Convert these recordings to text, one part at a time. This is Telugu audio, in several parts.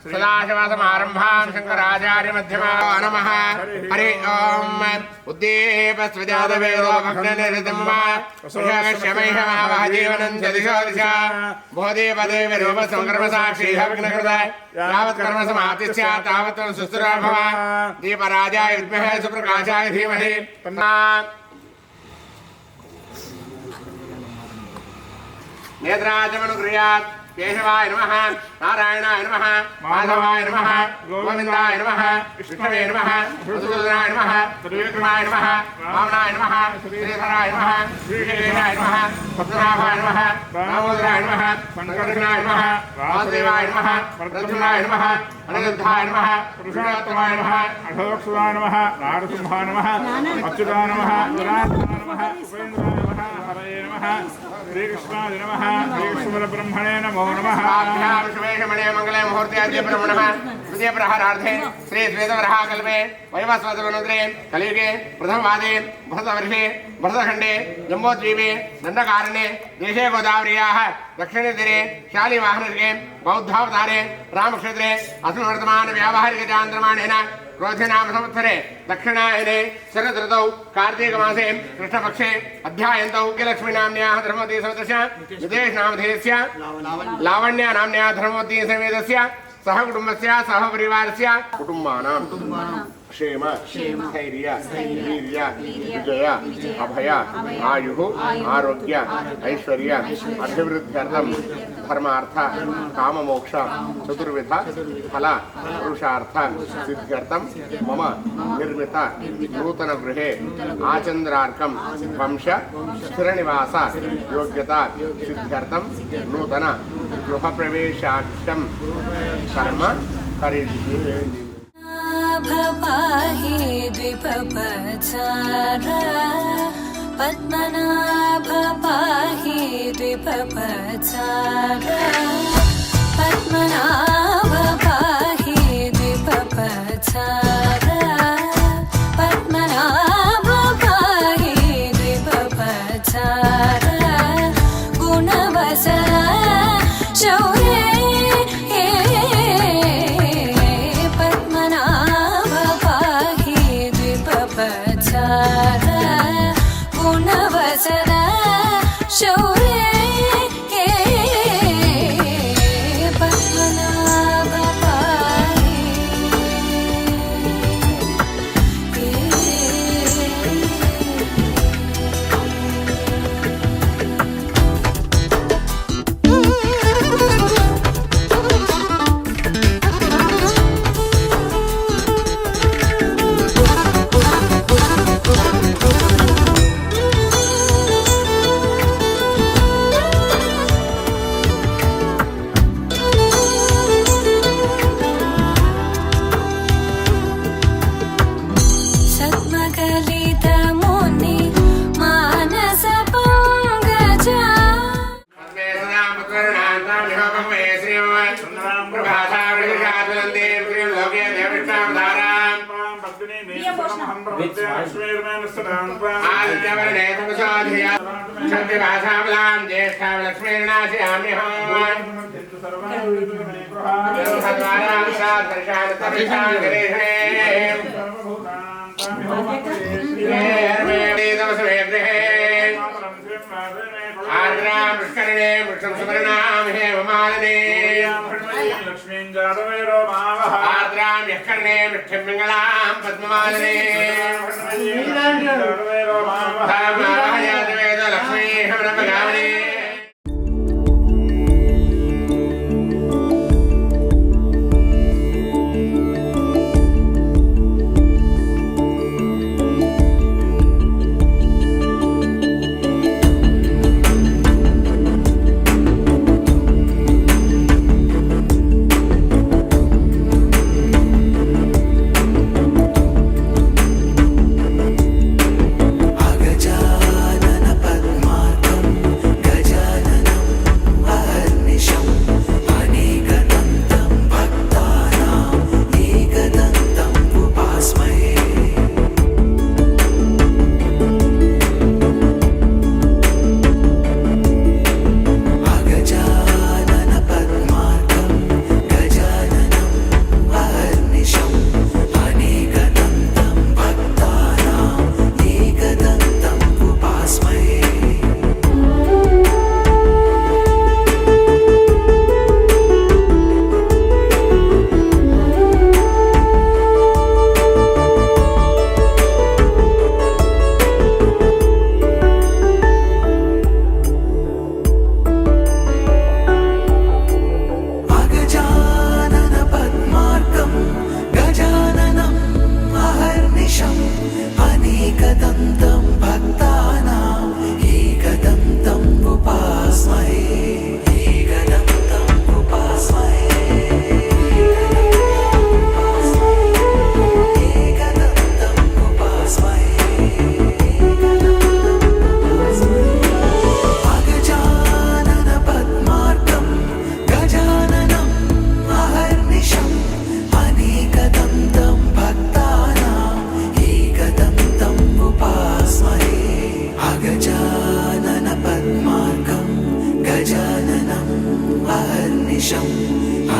सदाशिवसमारम्भां शङ्कराचार्यमध्यमां नमः। हरि ओम् उद्दीपस्वजातवेदो भग्ननिरतं वा सुषगश्यमैहमावह जीवनं च दिशो दिशा भोदीपदेविरूपसंकर्मसाक्षी भग्नकृत यावत् कर्मसमाप्तिः स्यात् तावत् सुस्तुरा भव। दीपराजाय विद्महे सुप्रकाशाय धीमहि नेत्राजमनुगृह्यात् केशवाय नमः नारायणाय नमः माधवाय नमः गोविन्दाय नमः विष्णवे नमः मधुसूदनाय नमः त्रिविक्रमाय नमः वामनाय नमः श्रीधराय नमः श्रीशैलेशाय नमः पद्मनाभाय नमः दामोदराय नमः पंकजनाय नमः वासुदेवाय नमः प्रद्युम्नाय नमः अनिरुद्धाय नमः पुरुषोत्तमाय नमः अधोक्षुवाय नमः नारसिंहाय नमः अच्युताय नमः जनार्दनाय नमः उपेन्द्राय नमः हरये नमः श्रीकृष्णाय नमः श्रीकृष्णपरब्रह्मणे नमो नमः। विश्वेशमणे मंगले मुहूर्ते अद्य ब्रह्मणः द्वितीय प्रहरार्धे श्री श्वेतवराहकल्पे वैवस्वतमनुद्रे कलियुगे प्रथमवादे भरतवर्षे भरतखण्डे जम्बोद्वीपे दण्डकारण्ये देशे गोदावर्याः दक्षिणतीरे शालिवाहनर्गे बौद्धावतारे रामक्षेत्रे अस्मिन् वर्तमान व्यावहारिकचान्द्रमाणेन क्रोधिनाम संवत्सरे दक्षिणायने शरदृतौ कार्तीकमासे कृष्णपक्षे अध्यायन्तौ लक्ष्मीनाम्न्याः धर्मवती समेतस्य विदेशनामधेयस्य लावण्यनाम्न्याः धर्मवती समेतस्य सह कुटुम्बस्य सह परिवारस्य कुटुम्बानां क्षेम स्थैर्य वीर्य विजय अभय आयुः आरोग्य ऐश्वर्य अभिवृद्ध्यर्थं धर्मार्थ काममोक्ष चतुर्विध फल पुरुषार्थ सिद्ध्यर्थं मम निर्मित नूतन गृहे आचन्द्रार्कं वंश स्थिरनिवास योग्यता सिद्ध्यर्थं नूतन गृहप्रवेशाख्यं कर्म करिष्ये। पाहि द्विपपचार पद्मनाभ पाहि द्विपपचार पद्मनाभ पाहि द्विपपचार पद्मनाभ पाहि द्विपपचार गुणवसर शौर्ये गुणवसर शौर्ये पद्मनाभ पाहि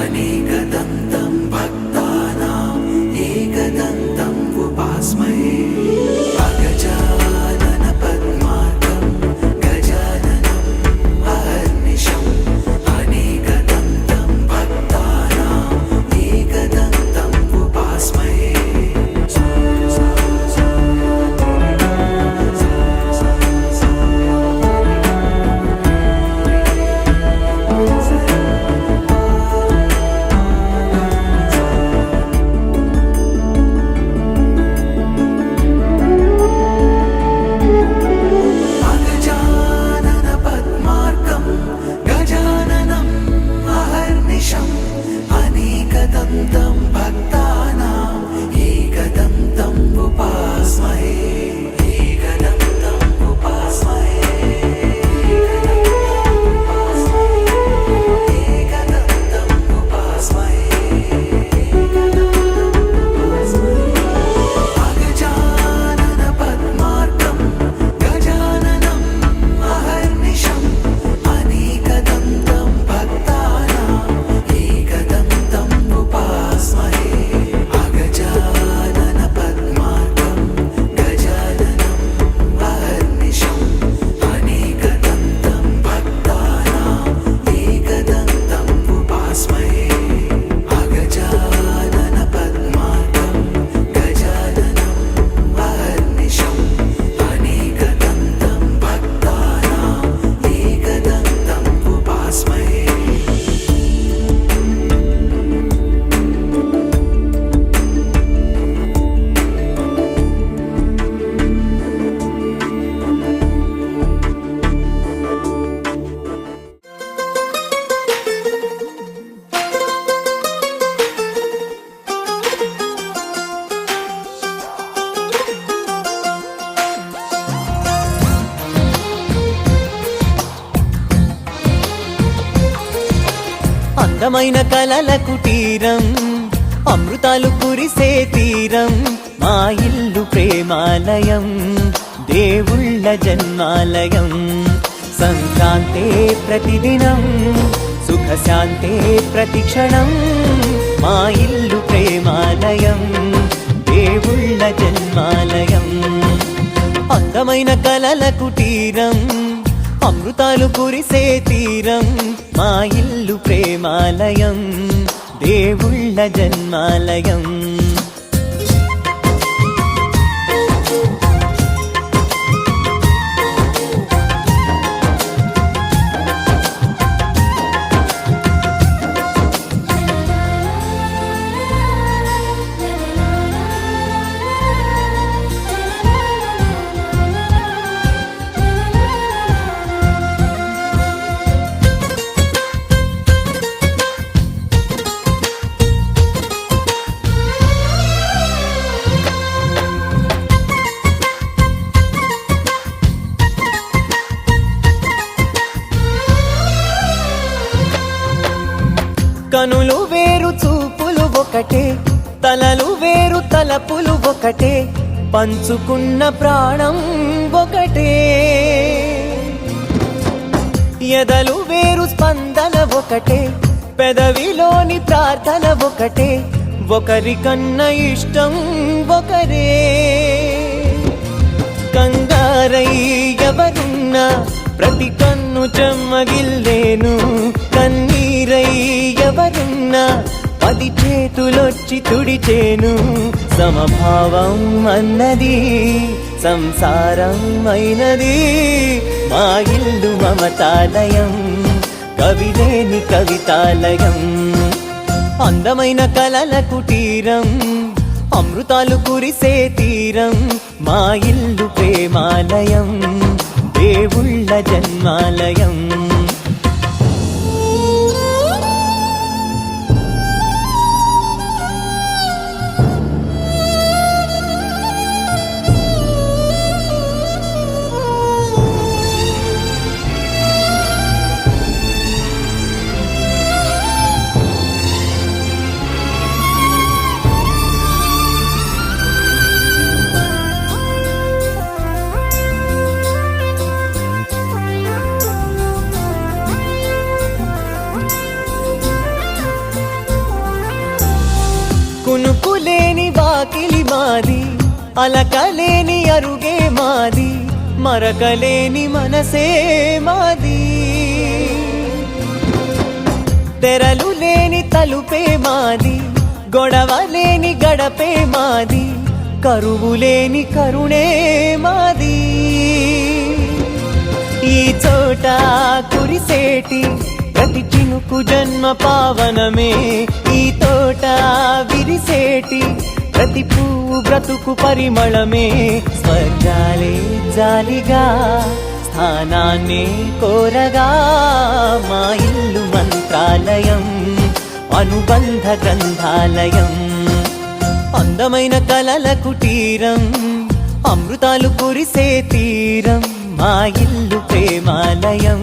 అనేకదంతం భక్తానాం ఏకదంతం ఉపాస్మహే అగజానన పద్మార్కం గజాననం అహర్నిశం అనేకదంతం భక్తానాం ఏకదంతం ఉపాస్మహే అగజానన పద్మార్కం గజాననం అహర్నిశం అనేకదంతం భక్తానాం ఏకదంతం ఉపాస్మహే ఏకదంతం ఉపాస్మహే ఏకదంతం ఉపాస్మహే అగజానన పద్మార్కం గజాననం అహర్నిశం అనేకదంతం భక్తానాం ఏకదంతం ఉపాస్మహే అగజానన పద్మార్కం గజాననం అహర్నిశం అనేకదంతం భక్తానాం ఏకదంతం ఉపాస్మహే అగజానన పద్మార్కం గజాననం అహర్నిశం అనేకదంతం భక్తానాం ఏకదంతం ఉపాస్మహే అందమైన కలల కుటీరం అమృతాలు కురిసే తీరం మా ఇల్లు ప్రేమాలయం దేవుళ్ళ జన్మాలయం సంక్రాంతే ప్రతిదినం సుఖశాంతే ప్రతిక్షణం మా ఇల్లు ప్రేమాలయం దేవుళ్ళ జన్మాలయం అందమైన కలల కుటీరం అమృతాలు కురిసే తీరం మా ఇల్లు ప్రేమాలయం దేవుళ్ళ జన్మాలయం కనులు వేరు చూపులు ఒకటే తలలు వేరు తలపులు ఒకటే పంచుకున్న ప్రాణం ఒకటే ఎదలు వేరు స్పందన ఒకటే పెదవిలోని ప్రార్థన ఒకటే ఒకరికన్నా ఇష్టం ఒకరే కంగారై ఎవరున్నా ప్రతి కన్ను చెమ్మగిల్లేను కన్నీరై ఎవరున్నా 10 చేతులొచ్చి తుడిచేను సమభావం అన్నది సంసారం అయినది మా ఇల్లు మమతాలయం కవిలేని కవితాలయం అందమైన కలల కుటీరం అమృతాలు కురిసే తీరం మా ఇల్లు ప్రేమాలయం దేవుళ్ళ జన్మాలయం కునుకులేని వాకిలి మాది, అలకలేని అరుగే మాది, మరకలేని మనసే మాది. తెరలు లేని తలుపే మాది, గొడవలేని గడపే మాది, కరువులేని కరుణే మాది. ఈ చోట కురిసేటి ప్రతి చినుకు జన్మ పావనమే, ఈ తోట విరిసేటి ప్రతి పువ్వు బ్రతుకు పరిమళమే. స్వర్గాలే జాలిగా స్థానాన్ని కోరగా, మా ఇల్లు మంత్రాలయం, అనుబంధ గ్రంథాలయం. అందమైన కలల కుటీరం, అమృతాలు కురిసే తీరం, మా ఇల్లు ప్రేమాలయం.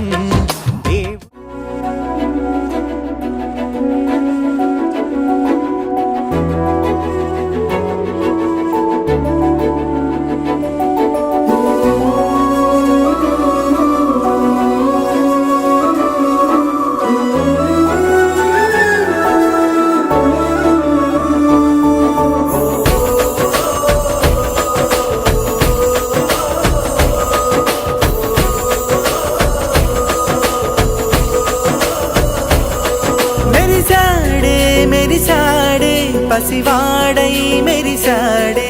మెరిసాడే పసివాడై మెరిసాడే,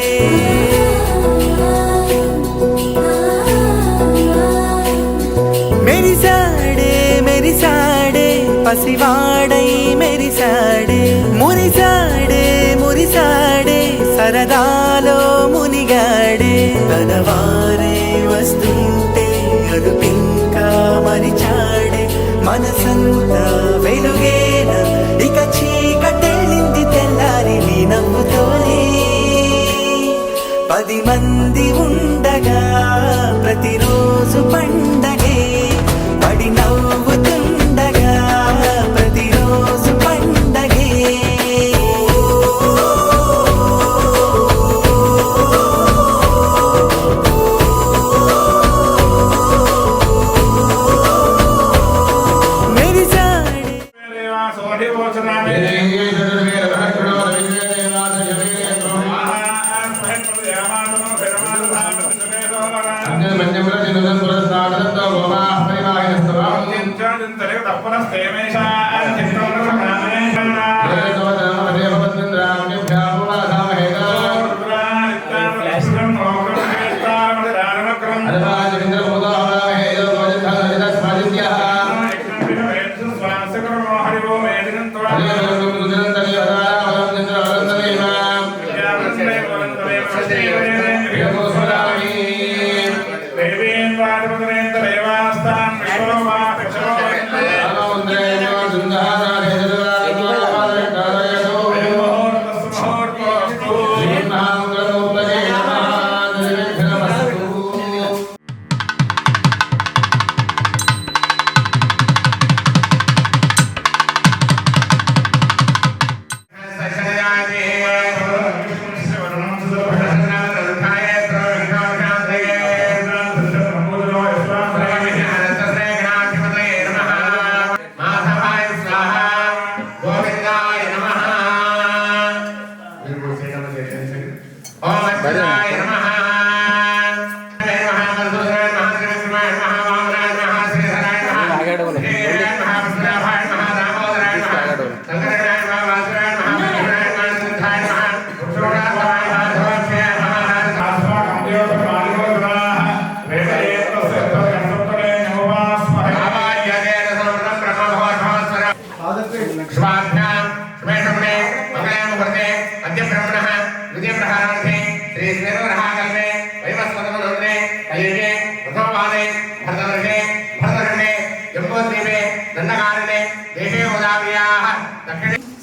మెరిసాడే మెరిసాడే పసివాడై మెరిసాడే. మురిసాడే మురిసాడే సరదాలో మునిగాడే, తనవారే వస్తుంటే అదుపింకా మరిచాడే. మనసంతా వెలుగేన ఇక చీకటెళ్ళింది తెల్లారి నీ నవ్వుతోనే. 10 మంది ఉండగా ప్రతిరోజు పండగే, పడి నవ్వుతుండగా ప్రతిరోజు పండగే.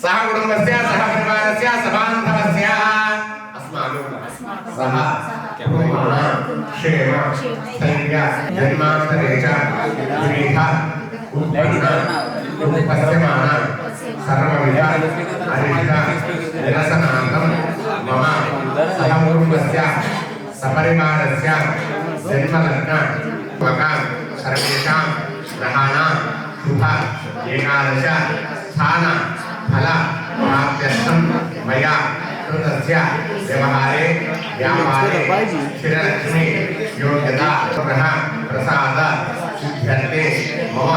सह कुटुंबस्य सह परिवारस्य सबान्धवस्य अस्माकं सह क्षेम स्थैर्य जन्मान्तरे च विविध उत्पन्न उपपद्यमान सर्वविध अरिष्ट निरसनान्तं मम सह कुटुंबस्य सपरिवारस्य जन्मलग्न मकान सर्वेषां ग्रहाणां शुभ एकादश स्थान फल प्राप्त्यर्थं मया कृतस्य व्यवहारे व्यापारे स्थिरलक्ष्मी योग्यता ग्रह प्रसाद सिद्ध्यर्थे मम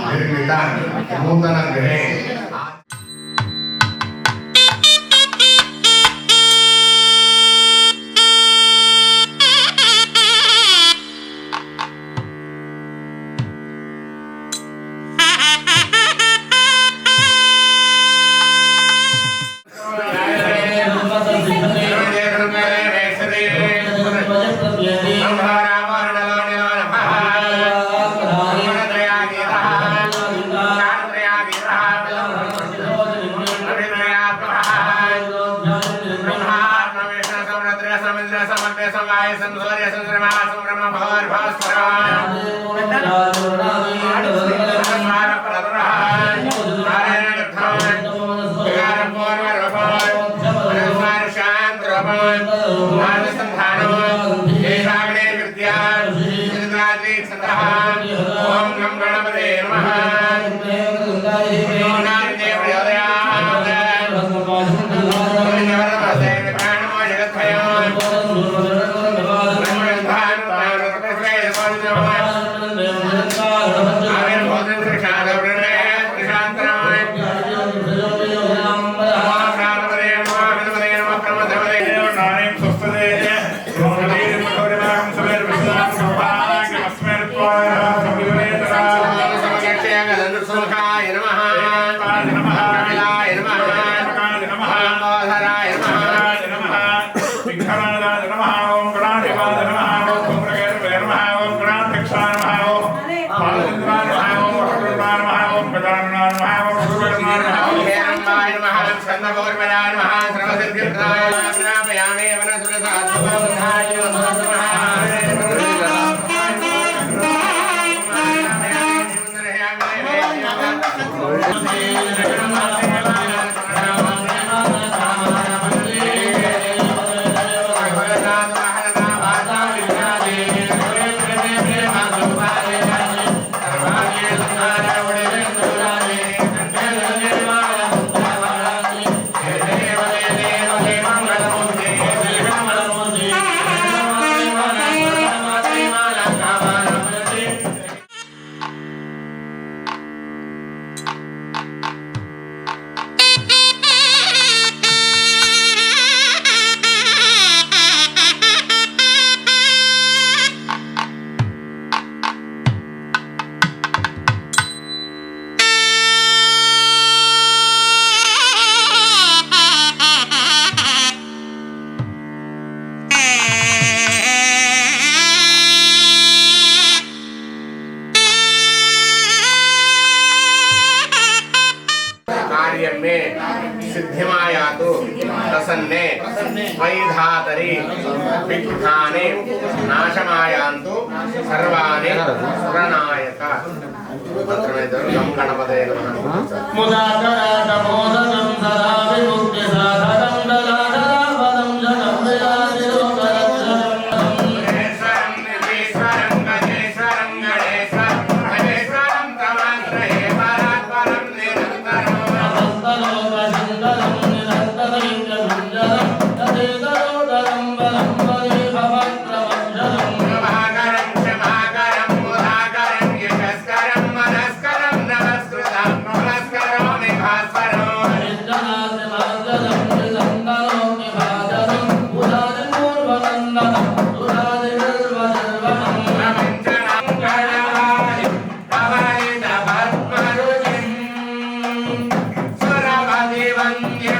निर्मित नूतन गृहे सिद्धिमायातु प्रसन्ने वैधातरी विघ्नानि नाशमायान्तु सर्वाणि सुरनायक गं गणपतये नमः मुदाकराटमोदनं सदा विमुक्तिसाधनं ददाददापदं जनं विराजिरोगरक्षणं गणेश्वरं निधीश्वरं गणेश्वरं गणेश्वरं गणेश्वरं तमाश्रये परात्परं निरन्तरम् One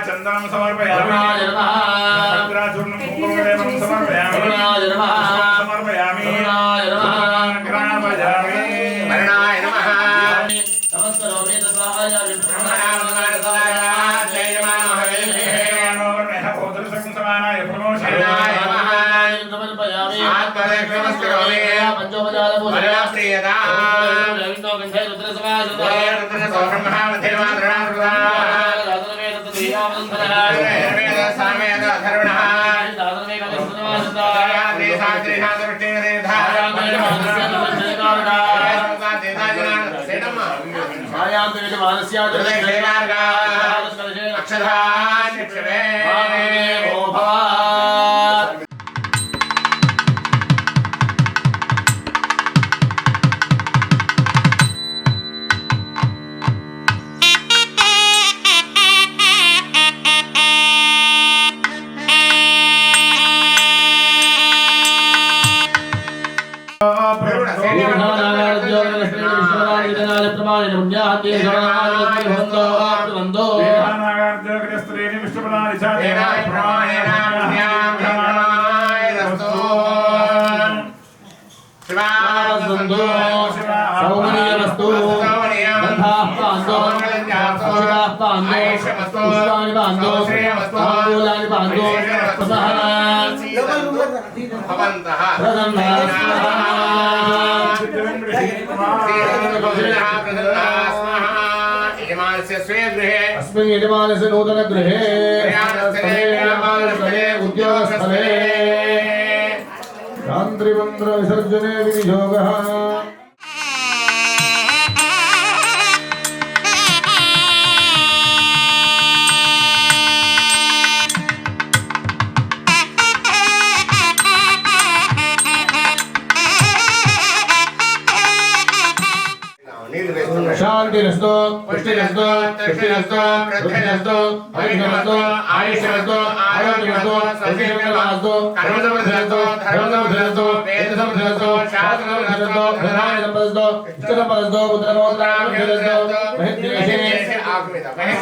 చందనం సమర్పయామి భద్రాచూర్ణం కుంకుమలేపనం సమర్పయామి సమర్పయామి గ్రామయామి మరణాయ నమః నమస్కారమే తదాయ విప్రమణాయ జయమానః భూతల సంసమానాయ ప్రమోషయాయ నమః సమర్పయామి ఆత్మరక్షణమస్కరోమి పంచోపచార పూజా ప్రియదా రవిందో గంధే రుద్ర సమాజ రుద్ర సౌబ్రహ్మణామధేమాద్రణాద్రదా సామేద ధర్మణః దాదరమేక దర్శనవాసదా శ్రీ సాత్రి శాస్త్రృష్టి अस्मिन् यजमानस्य नूतनगृहे उद्योगस्थले तान्त्रिमन्त्रविसर्जने विनियोगः शांतिरस्तु पुष्टिरस्तु तुष्टिरस्तु वृद्धिरस्तु भविष्यमस्तु आयुष्यमस्तु आरोग्यमस्तु सौख्यमस्तु कर्मसमृद्धिरस्तु धर्मसमृद्धिरस्तु वेदसमृद्धिरस्तु शास्त्रसमृद्धिरस्तु धनायसम्पदस्तु इष्टसम्पदस्तु पुत्रपौत्राभिवृद्धिरस्तु महिद्वेषे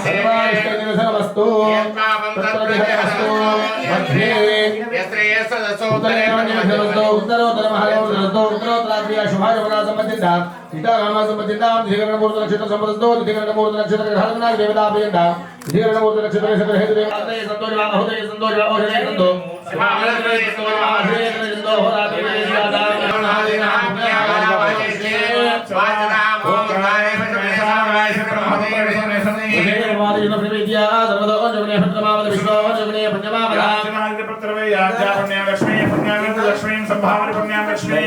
सर्वाष्टनिरसनमस्तु तत्प्रतिहतमस्तु मध्ये यस्त्रयस्सदस्तु उत्तरेवण्यमस्तु उत्तरोत्तरमहायोगस्तु उत्तरोत्तराद्रिया शुभाशुभनासम्पद्यन्ता इटागामासम्पद्यन्तां धिकरणमूर्त नक्षत्र संपदस्तु धिकरणमूर्त नक्षत्र ग्रहाणां देवताभयन्ता धिकरणमूर्त नक्षत्र हेतु देवताये संतोष बहुदय संतोष औषधे संतो स्वामनत्रे संतोष आश्रय संतो होरात्रे यादा महादेना पुण्यागारावाचेष्टे स्वाचना ओंकारे पञ्चमेशावाय शुक्रमहोदय विष्णुसने देवादिनो प्रविद्या सर्वतो जगने भद्रमावद विश्वो जगने पंचमावदा जनादिते पत्रवे याजा पुण्या लक्ष्मी पुण्यागत लक्ष्मी संभावന पुण्या लक्ष्मी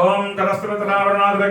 ओम कलस्त्रतनावरणाद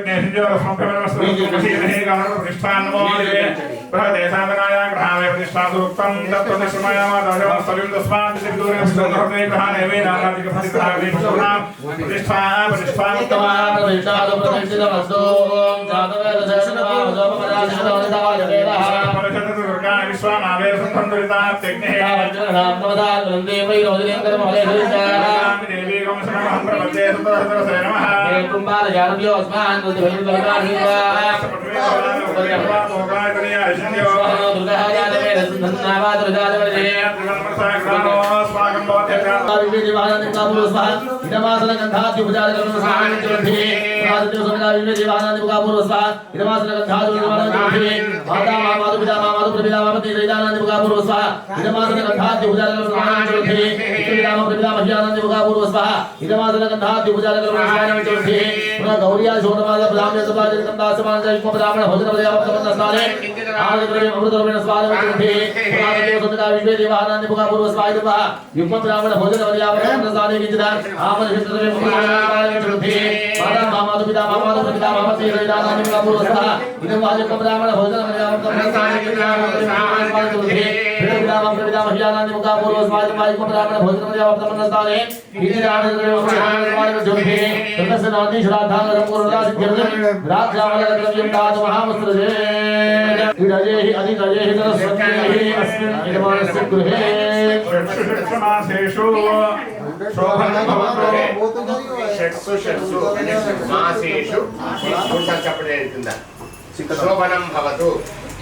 శోభనం భవతు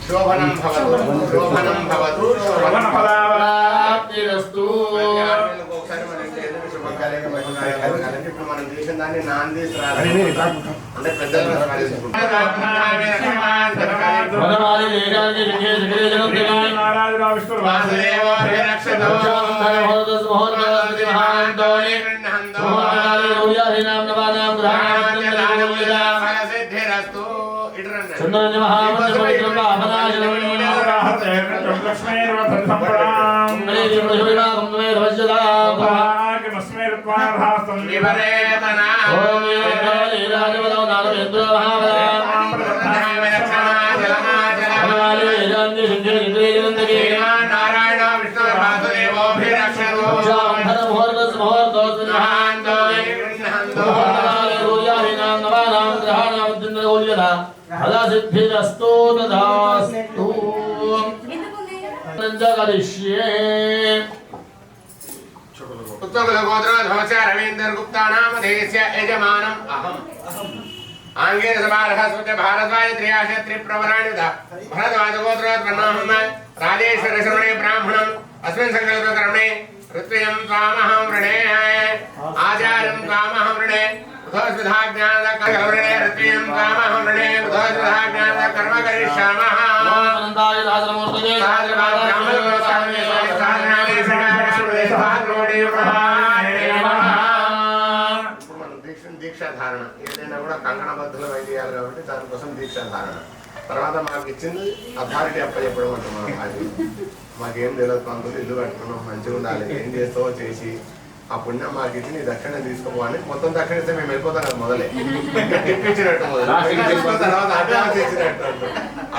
శోభనం భవతు శోభనం భవతు శోభన ఫలాప్తిరస్తు. ఒకసారి మనం ఇప్పుడు మనం చేసిన దాన్ని నాంది అంటే పెద్దలు నారాయణ విష్ణు సిద్ధిరస్తు తదాస్తు. उत्तर गोत्र रवींद्र गुप्ता नाम देशस्य यजमानम् अहम् आंगेन समारः स्वच्छ भारद्वाज त्रियाश त्रिप्रवराणिता भरद्वाज गोत्रोत्पन्नाहम् राजेश्वर श्रवणे ब्राह्मणम् अस्मिन् संकल्पकर्मणे ऋत्वियं त्वामहं वृणे आचार्यं त्वामहं वृणे उद्धवस्विधाज्ञानकर्मणे ऋत्वियं त्वामहं वृणे उद्धवस्विधाज्ञानकर्म करिष्यामः. దీక్షాధారణ ఏదైనా కూడా కంకణబద్ధులం చేయాలి కాబట్టి దానికోసం దీక్షాధారణ. తర్వాత మాకు ఇచ్చింది అథారిటీ అప్పచెప్పడం అంటే మాకేం తెలియదు, పంతులు ఇల్లు కట్టుకున్నాం మంచిగా ఉండాలి, ఏం చేస్తావో చేసి ఆ పుణ్యం మాకు ఇచ్చి నీ దక్షిణ తీసుకోవాలి. మొత్తం దక్షిణ ఇస్తే మేము వెళ్ళిపోతాం కదా, మొదలే ఇప్పించినట్టు తర్వాత అడ్వాన్స్ ఇచ్చినట్టు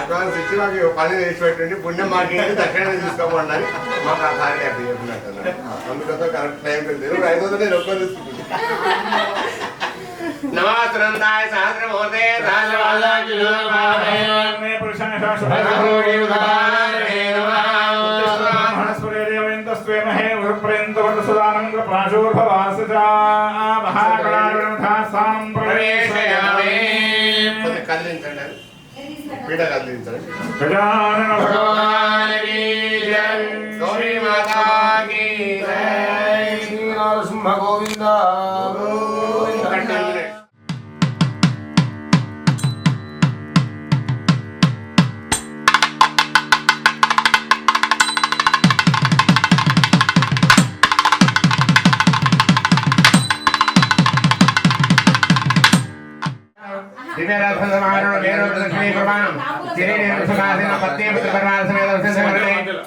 అడ్వాన్స్ ఇచ్చి మాకు పని చేసి పెట్టండి, పుణ్యం మాకు ఇచ్చి దక్షిణ తీసుకోమని అని మాకు అథారిటీ అప్పు చెప్పినట్టు. అందుకతో కరెక్ట్ టైం తెలియదు 500 నేను ఒక్క తీసుకుంటుంది. నమస్కారాయ సహస్రమూర్తే కదిలించండి, పీడ కదిలించండి. గౌరీ మాతా కీ జై. నరసింహ గోవింద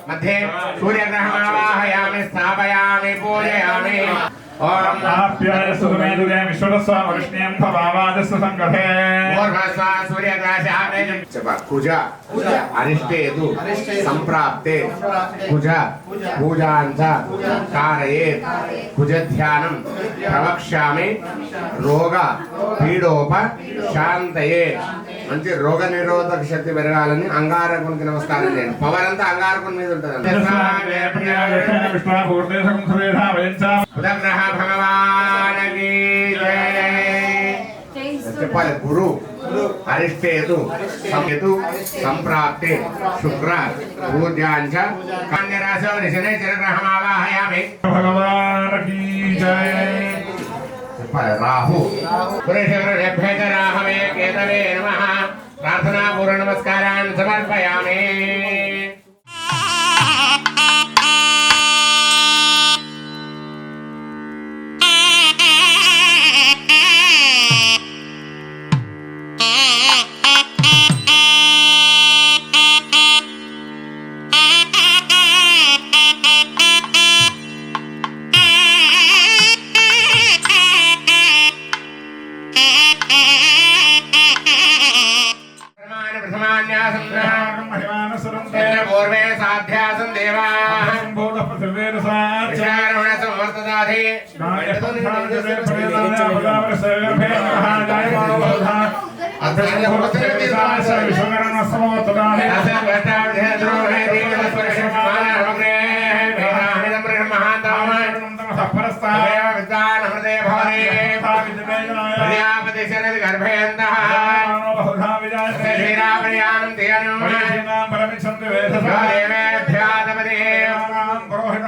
मध्ये सूर्यग्रहमावाहयामि स्थापयामि पूजयामि. ఓం ఆప్యాయ సుమేధుదే విశ్వరస్వ వృష్ణ్యం భవావాదస్సు సంగతే ఓర్వస్వ సూర్యగ్రాశానే చెప్ప కుజ అరిష్టేతు సంప్రాప్తే కుజ పూజాంచ కారయేత్ కుజ ధ్యానం ప్రవక్ష్యామి రోగ పీడోప శాంతయే మంచి రోగ నిరోధక శక్తి పెరగాలని అంగారకునికి నమస్కారం చేయండి. పవర్ అంతా అంగారకుని మీద ఉంటుంది. బుధగ్రహ భగవానకి చెప్పాలి. గురు అరిష్టేతు సంకేతు సంప్రాప్తే శుక్ర పూజాంచ కన్యరాశో నిశనే చిరగ్రహమావాహయామి. భగవానకి జయ. చెప్పాలి. రాహు పురుషేభ్యచ రాహవే కేతవే నమః. ప్రార్థనా పూర్వ నమస్కారాన్ని సమర్పయామి. పూర్వే సాధ్యాసం దేవాః విచారణ సమవర్తదాధి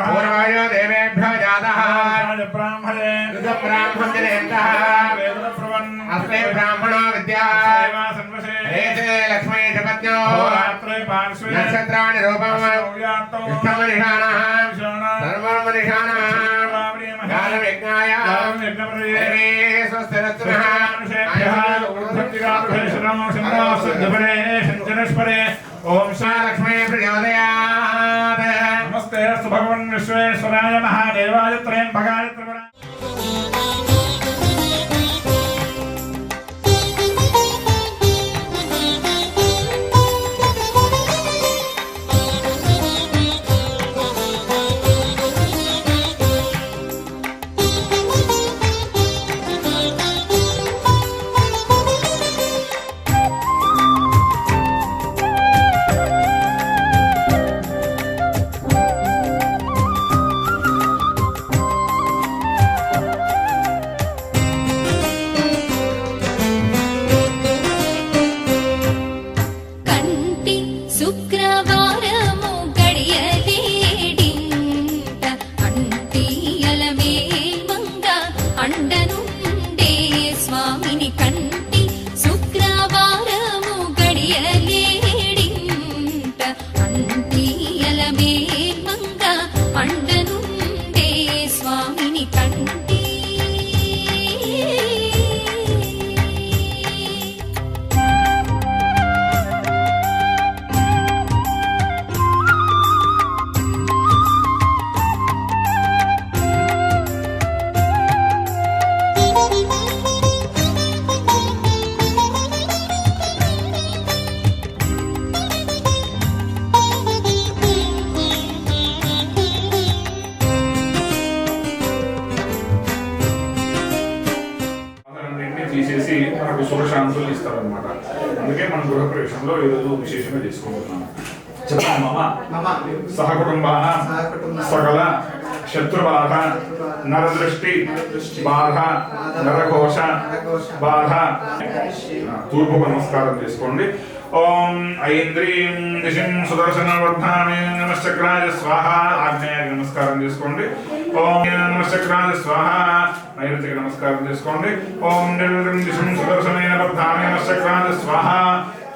పూర్వయో దేవేభ్యో జాతః అస్మే బ్రాహ్మణో విద్యా లక్ష్మీ పత్నో నక్షత్రాణి రూపం ఇష్టమనిషానః సర్వమనిషానః కాలయజ్ఞాయ స్వస్తిరస్తు ఓం లక్ష్మీ ప్రచోదయాత్. నమస్తే భగవన్ విశ్వేశ్వరాయ మహాదేవాయ త్రయంబకాయ త్రిపురాయ. కంటి శుక్రవారము గడియలేడింట అంటియలమే మంగ అండనుండే స్వామిని. కంటి శుక్రవారము గడియలేడింట అంటియలమే మంగ అండనుండే స్వామిని. కంటి తీసేసి మనకు శుభశాంతులు ఇస్తారనమాట. అందుకే మన గృహప్రవేశంలో ఈరోజు విశేషంగా చేసుకుంటున్నాం. చెప్పండి మమ సహకుటుంబాన సకల శత్రుబాధ నరదృష్టి బాధ నరకోశ బాధ. తూర్పుకు నమస్కారం చేసుకోండి. ఓం ఐంద్రీం దిశం సుదర్శనవర్ధామే నమశ్చక్రాయ స్వాహ. ఆగ్నేయానికి నమస్కారం చేసుకోండి. ఓం నమశ్చక్రాయ స్వాహ. నైరుతికి నమస్కారం చేసుకోండి. ఓం నిర్విఘ్నం దిశం సుదర్శనేన వర్ధామే నమశ్చక్రాయ స్వాహ.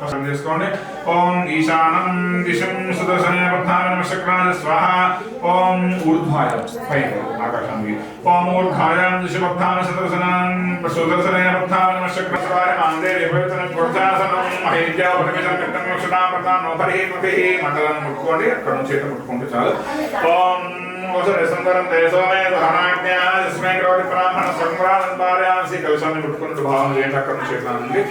నమస్కారం చేసుకోండి. ఓం ఈశానం దిశం సుదర్శనేన వర్ధామే నమశ్చక్రాయ స్వాహ. ఓం ఊర్ధ్వాయ పైన ఆకాశానికి. ఓం ఊర్ధ్వాయ దిశ వర్ధామే సుదర్శనేన వర్ధామే నమశ్చక్రాయ ఆందే విభవితన పురుషాసనం మహేజ్యా పరమేశ్వర కృష్ణ నోపరి మండలాన్ని ముట్టుకోండి. అక్కడ నుంచి చేత ముట్టుకోండి చాలు. ఓం వసురే సుందరం దేశోమే దహనాజ్ఞా యస్మై కరోతి బ్రాహ్మణ సంగ్రామంతార్యాసి కలశాన్ని ముట్టుకున్నట్టు భావన చేయండి అక్కడ నుంచి ఇట్లా నుండి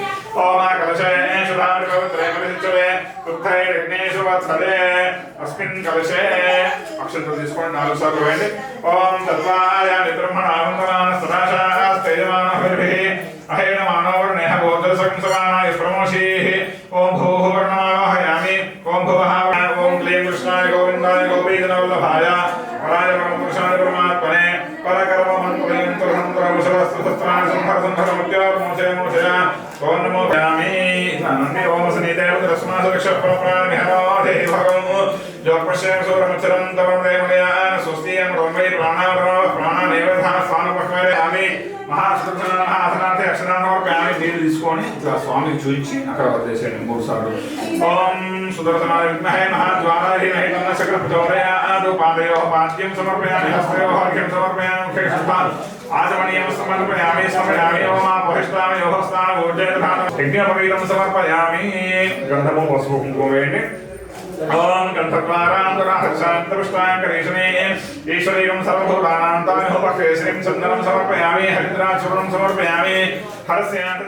ఓం ఆ కలశేషు ధారి పవిత్రే పరిశుద్ధే శుద్ధై యజ్ఞేషు వత్సలే అస్మిన్ కలశే అక్షంతలు తీసుకోండి 4 సార్లు వేయండి ఓం తద్వాయాని బ్రహ్మణావందనాన సదాశాస్తేజమాన హరిభిః అహేణ మానవర్ణేహ గోత్రసకం సమానాయ ప్రమోషీః ఓం భూః వర్ణమావాహయామి ఓం భువః ఓం క్లీం కృష్ణాయ గోవిందాయ గోపీజనవల్లభాయ వరాయ పరమపురుషాయ పరమాత్మనే పరకర్మ మంత్రయంత్రమంత్రముషవస్త్రశస్త్రాన్ని సంహర సంహర ముత్యామోచయ మోచయ ఓం నమో యామి నంది ఓం సనీదేవ రస్మాసురక్ష పరప్రాణి హరోధే భగవం జోపశ్యం సూరమచ్చరం తవదేమయాన స్వస్తియం రోమై ప్రాణానేవధా స్థానపక్వయామి మహాసుదర్శనాథనాథే అక్షరాన్ని నీళ్ళు తీసుకొని ఇట్లా స్వామికి చూపించి అక్కడ వదిలేసేయండి 3 సార్లు ఓం సుదర్శనాయ విద్మహే మహాజ్వాలాయ ధీమహి తన్నో శక్తిః ప్రచోదయాత్ పాదయోః పాద్యం సమర్పయామి హస్తయోః అర్ఘ్యం సమర్పయామి ముఖే శుద్ధ ఆచమనీయం సమర్పయామి ఓం ఆపహిష్టామి యోగస్థాన ఊర్జేతధాన యజ్ఞోపవీతం సమర్పయామి గంధము పసుపు కుంకుమ వేయండి ఓం కంఠద్వారాంతరాశాంతపుష్టాంకరీషణే ఈశ్వరీయం సర్వభూతానాం తామిహోపక్షే శ్రీం చందనం సమర్పయామి హరిద్రాచూర్ణం సమర్పయామి హరస్యాంత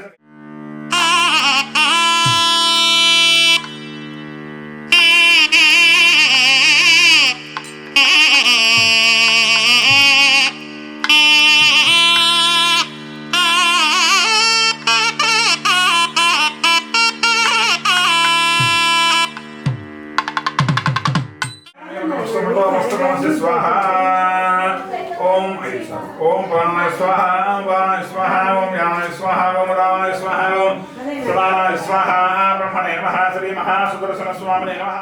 स्वाहा ओम ओम प्राणाय स्वाहा वाणाय स्वाहा ओम यानाय स्वाहा ओम रामाय स्वाहा ओम सदानाय स्वाहा ब्रह्मणे नमः श्री महासुदर्शन स्वामिने नमः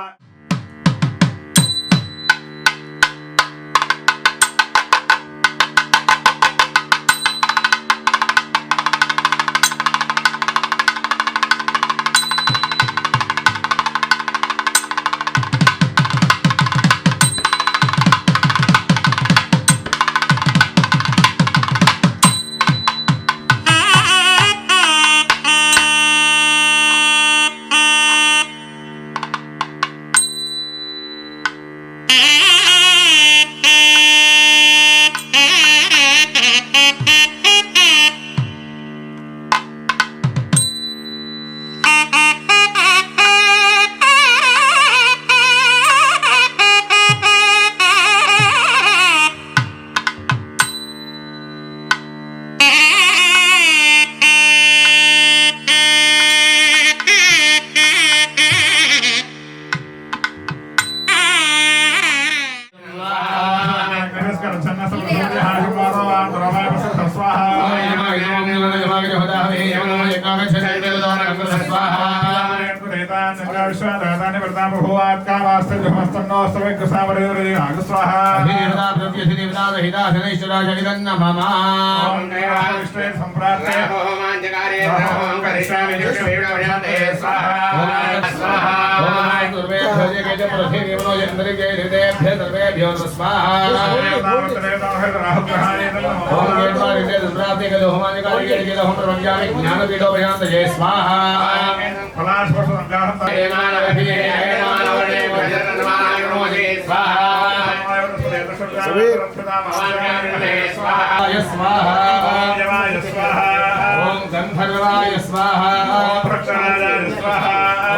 ओम गंधर्वाय स्वाहा ओम प्रक्षालाय स्वाहा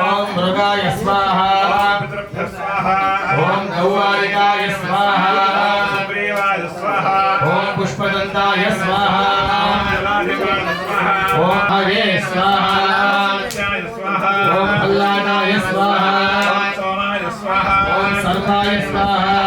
ओम मृगाय स्वाहा ओम पितृभ्यः स्वाहा ओम गौवारिकाय स्वाहा ओम प्रियवाय स्वाहा ओम पुष्पदंताय स्वाहा ओम जलाधिपाय स्वाहा ओम हरे स्वाहा ओम भल्लानाय स्वाहा ओम सोमाय स्वाहा ओम सर्वाय स्वाहा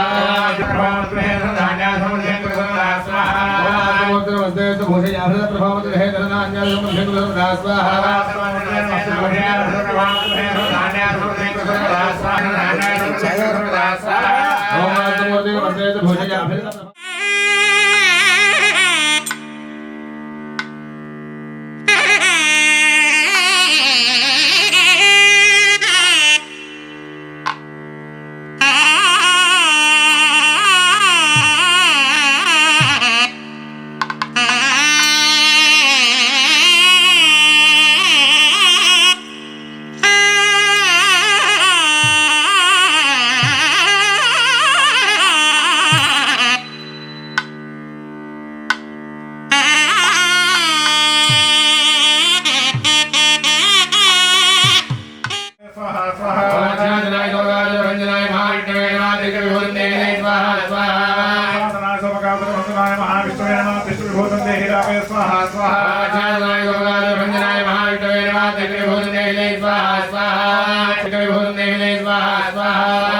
आचार्याय दोगाय रंजनाय महाविष्णवे नमः विभूते स्वाहा स्वाहा सोमकासुरभंजनाय महाविष्णवे नमः विष्णुविभूते हिरावे स्वाहा स्वाहा आचार्याय दोगाय रंजनाय महाविष्णवे नमः विभूते स्वाहा स्वाहा विभूते स्वाहा स्वाहा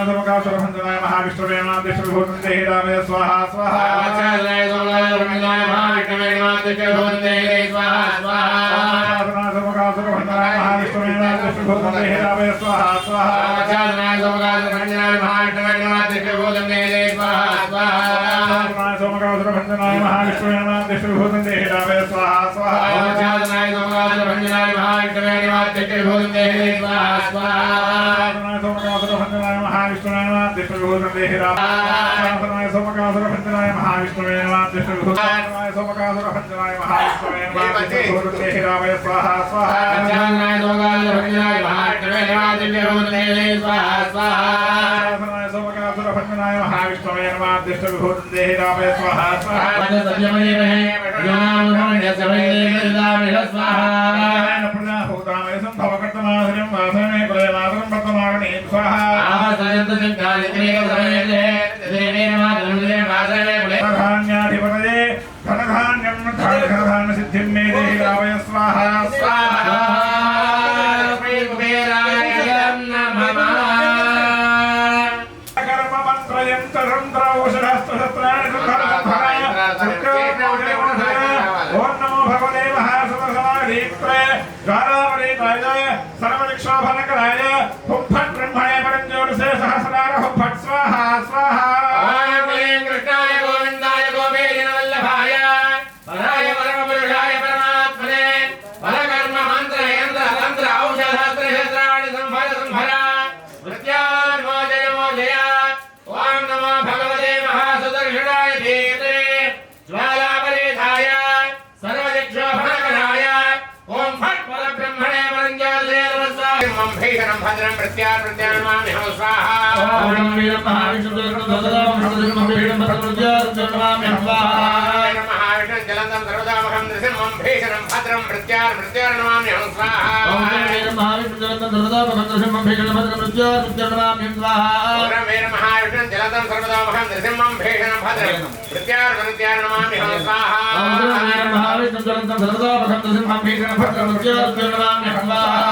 सोमकासुरभंजनाय महाविष्णवे नमः विष्णुविभूते हिरावे स्वाहा स्वाहा आचार्याय दोगाय रंजनाय महाविष्णवे नमः विभूते स्वाहा स्वाहा सोमकासुरभंजनाय महाविष्णवे नमः विष्णुविभूते हिरावे स्वाहा स्वाहा आचार्याय दोगाय रंजनाय महाविष्णवे नमः विभूते स्वाहा स्वाहा सोमकासुरभंजनाय महाविष्णवे नमः विष्णुविभूते हिरावे स्वाहा स्वाहा आचार्याय दोगाय रंजनाय महाविष्णवे नमः विभूते स्वाहा स्वाहा सोमकासुरभंजनाय महाविष्णवे नमः विष्णुविभूते हिरावे सोमकासुरभंजनाय महाविष्णवे नमः विष्णुविभूते सोमकासुरभंजनाय महाविष्णवे नमः विष्णुविभूते हिरावे स्वाहा स्वाहा आचार्याय दोगाय रंजनाय महाविष्णवे नमः विभूते स्वाहा स्वाहा सोमकासुरभंजनाय महाविष्णवे नमः विष्णुविभूते हिरावे स्वाहा स्वाहा प्रजाभूतामय संभवकर्तमाश्रयं वासने प्रजनातरं वर्तमाने स्वाहा धनधान्याधिपतये धनधान्यं धनधान्यसिद्धिं मे देहि रावय स्वाहा स्वाहा ओम नमो भगवते महासुरसमाधीत्रे द्वारावरीताय सर्वदिक्षोभनकराय हुं फट् ब्रह्मणे परञ्ज्योतिषे सहस्रार हुं फट् स्वाहा स्वाहा ओम कृष्णाय गोविन्दाय गोपीजनवल्लभाय पराय परमपुरुषाय परमात्मने परकर्म मंत्र यंत्र तंत्र औषध शास्त्र क्षेत्राणि संभर संभरा मृत्यार्मोजय मोजय ओम नमो भगवते महासुदर्शनाय धीरे ज्वालापरिधाय सर्वदिक्षोभनकराय ओम फट् परब्रह्मणे परञ्ज्योतिषे नमः भीषणं भद्रं प्रत्यानमामि हम स्वाहा ओम वीरं महाविष्णुं जलंदं सर्वदामहं नृसिंहं भीषणं भद्रं प्रत्यानमामि हम स्वाहा ओम वीरं महाविष्णुं जलंदं सर्वदामहं नृसिंहं भीषणं भद्रं प्रत्यानमामि हम स्वाहा ओम वीरं महाविष्णुं जलंदं सर्वदामहं नृसिंहं भीषणं भद्रं प्रत्यानमामि हम स्वाहा ओम वीरं महाविष्णुं जलंदं सर्वदामहं नृसिंहं भीषणं भद्रं प्रत्यानमामि हम स्वाहा